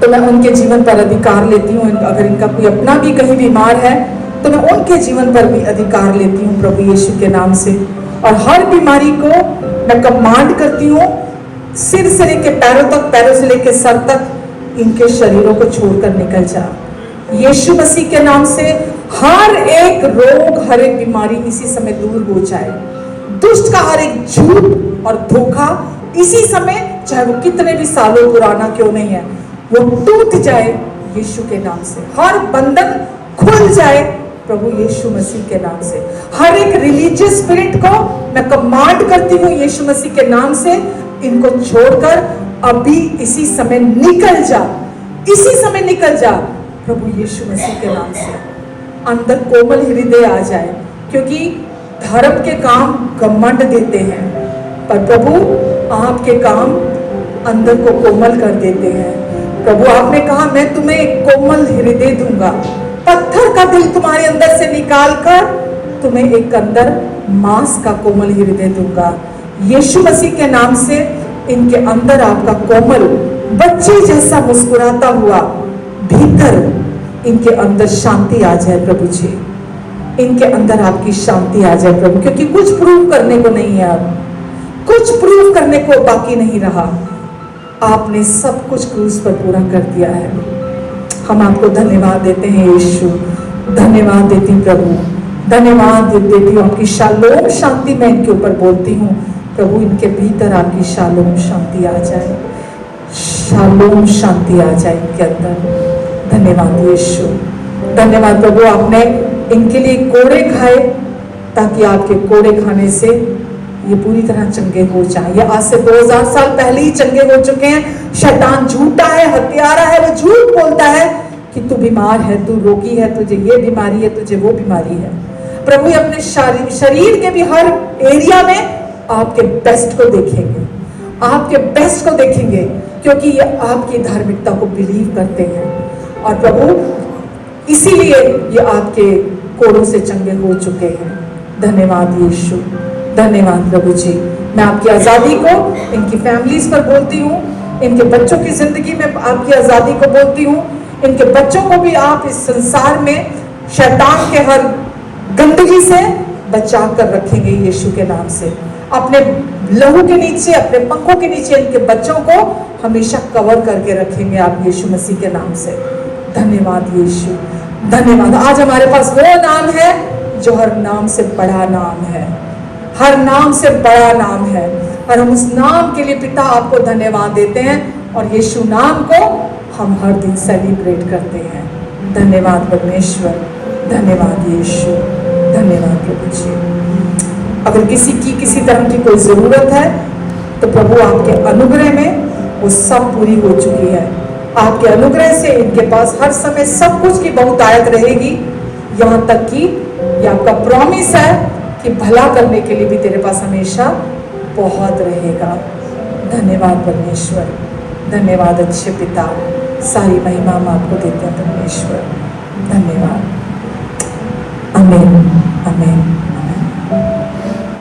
तो मैं उनके जीवन पर अधिकार लेती हूँ। अगर इनका कोई अपना भी कहीं बीमार है तो मैं उनके जीवन पर भी अधिकार लेती हूँ प्रभु यीशु के नाम से। और हर बीमारी को मैं कमांड करती हूँ, सिर से लेके पैरों तक, पैरों से लेके सर तक, इनके शरीरों को छोड़कर निकल जा यीशु मसीह के नाम से। हर एक रोग, हर एक बीमारी इसी समय दूर हो जाए। दुष्ट का हर एक झूठ और धोखा इसी समय, चाहे वो कितने भी सालों पुराना क्यों नहीं है, वो टूट जाए यीशु के नाम से। हर बंधन खुल जाए प्रभु यीशु मसीह के नाम से। हर एक रिलीजियस स्पिरिट को मैं कमांड करती हूँ यीशु मसीह के नाम से, इनको छोड़कर अभी इसी समय निकल जा, इसी समय निकल जा प्रभु यीशु मसीह के नाम से। अंदर कोमल हृदय आ जाए, क्योंकि धर्म के काम घमंड देते हैं, पर प्रभु आपके काम अंदर को कोमल कर देते हैं। प्रभु आपने कहा मैं तुम्हें एक कोमल हृदय दूंगा, पत्थर का दिल तुम्हारे अंदर से निकाल कर तुम्हें एक अंदर मांस का कोमल हृदय दूंगा। यीशु मसीह के नाम से इनके अंदर आपका कोमल बच्चे जैसा मुस्कुराता हुआ भीतर इनके अंदर शांति आ जाए प्रभु जी, इनके अंदर आपकी शांति आ जाए प्रभु, क्योंकि कुछ प्रूव करने को नहीं है, अब कुछ प्रूव करने को बाकी नहीं रहा। आपने सब कुछ क्रूस पर पूरा कर दिया है। हम आपको धन्यवाद देते हैं यीशु, धन्यवाद देती प्रभु, धन्यवाद देती हूँ। आपकी शालोम शांति मैं इनके ऊपर बोलती हूँ प्रभु, इनके भीतर आपकी शालोम शांति आ जाए, शालोम शांति आ जाए इनके अंदर। धन्यवाद यीशु, धन्यवाद प्रभु। आपने इनके लिए कोड़े खाए ताकि आपके कोड़े खाने से ये पूरी तरह चंगे हो जाए। ये आज से 2000 साल पहले ही चंगे हो चुके हैं। शैतान झूठा है, हत्यारा है, वो झूठ बोलता है कि तू बीमार है, तू रोगी है, तुझे ये बीमारी है, तुझे वो बीमारी है। प्रभु ये अपने शरीर के भी हर एरिया में आपके बेस्ट को देखेंगे, आपके बेस्ट को देखेंगे, क्योंकि ये आपकी धार्मिकता को बिलीव करते हैं। और प्रभु इसीलिए ये आपके कोड़ों से चंगे हो चुके हैं। धन्यवाद यीशु, धन्यवाद प्रभु जी। मैं आपकी आज़ादी को इनकी फैमिलीज पर बोलती हूँ, इनके बच्चों की जिंदगी में आपकी आज़ादी को बोलती हूँ। इनके बच्चों को भी आप इस संसार में शैतान के हर गंदगी से बचा कर रखेंगे यीशु के नाम से। अपने लहू के नीचे, अपने पंखों के नीचे इनके बच्चों को हमेशा कवर करके रखेंगे आप यीशु मसीह के नाम से। धन्यवाद यीशु, धन्यवाद। आज हमारे पास वो नाम है जो हर नाम से बड़ा नाम है, हर नाम से बड़ा नाम है, और हम उस नाम के लिए पिता आपको धन्यवाद देते हैं, और यीशु नाम को हम हर दिन सेलिब्रेट करते हैं। धन्यवाद परमेश्वर, धन्यवाद यीशु, धन्यवाद प्रभु जी। अगर किसी की किसी तरह की कोई ज़रूरत है तो प्रभु आपके अनुग्रह में वो सब पूरी हो चुकी है। आपके अनुग्रह से इनके पास हर समय सब कुछ की बहुतायत रहेगी, यहाँ तक कि ये आपका प्रॉमिस है कि भला करने के लिए भी तेरे पास हमेशा बहुत रहेगा। धन्यवाद परमेश्वर, धन्यवाद अच्छे पिता। सारी महिमा हम आपको देते हैं परमेश्वर, धन्यवाद। आमीन, आमीन।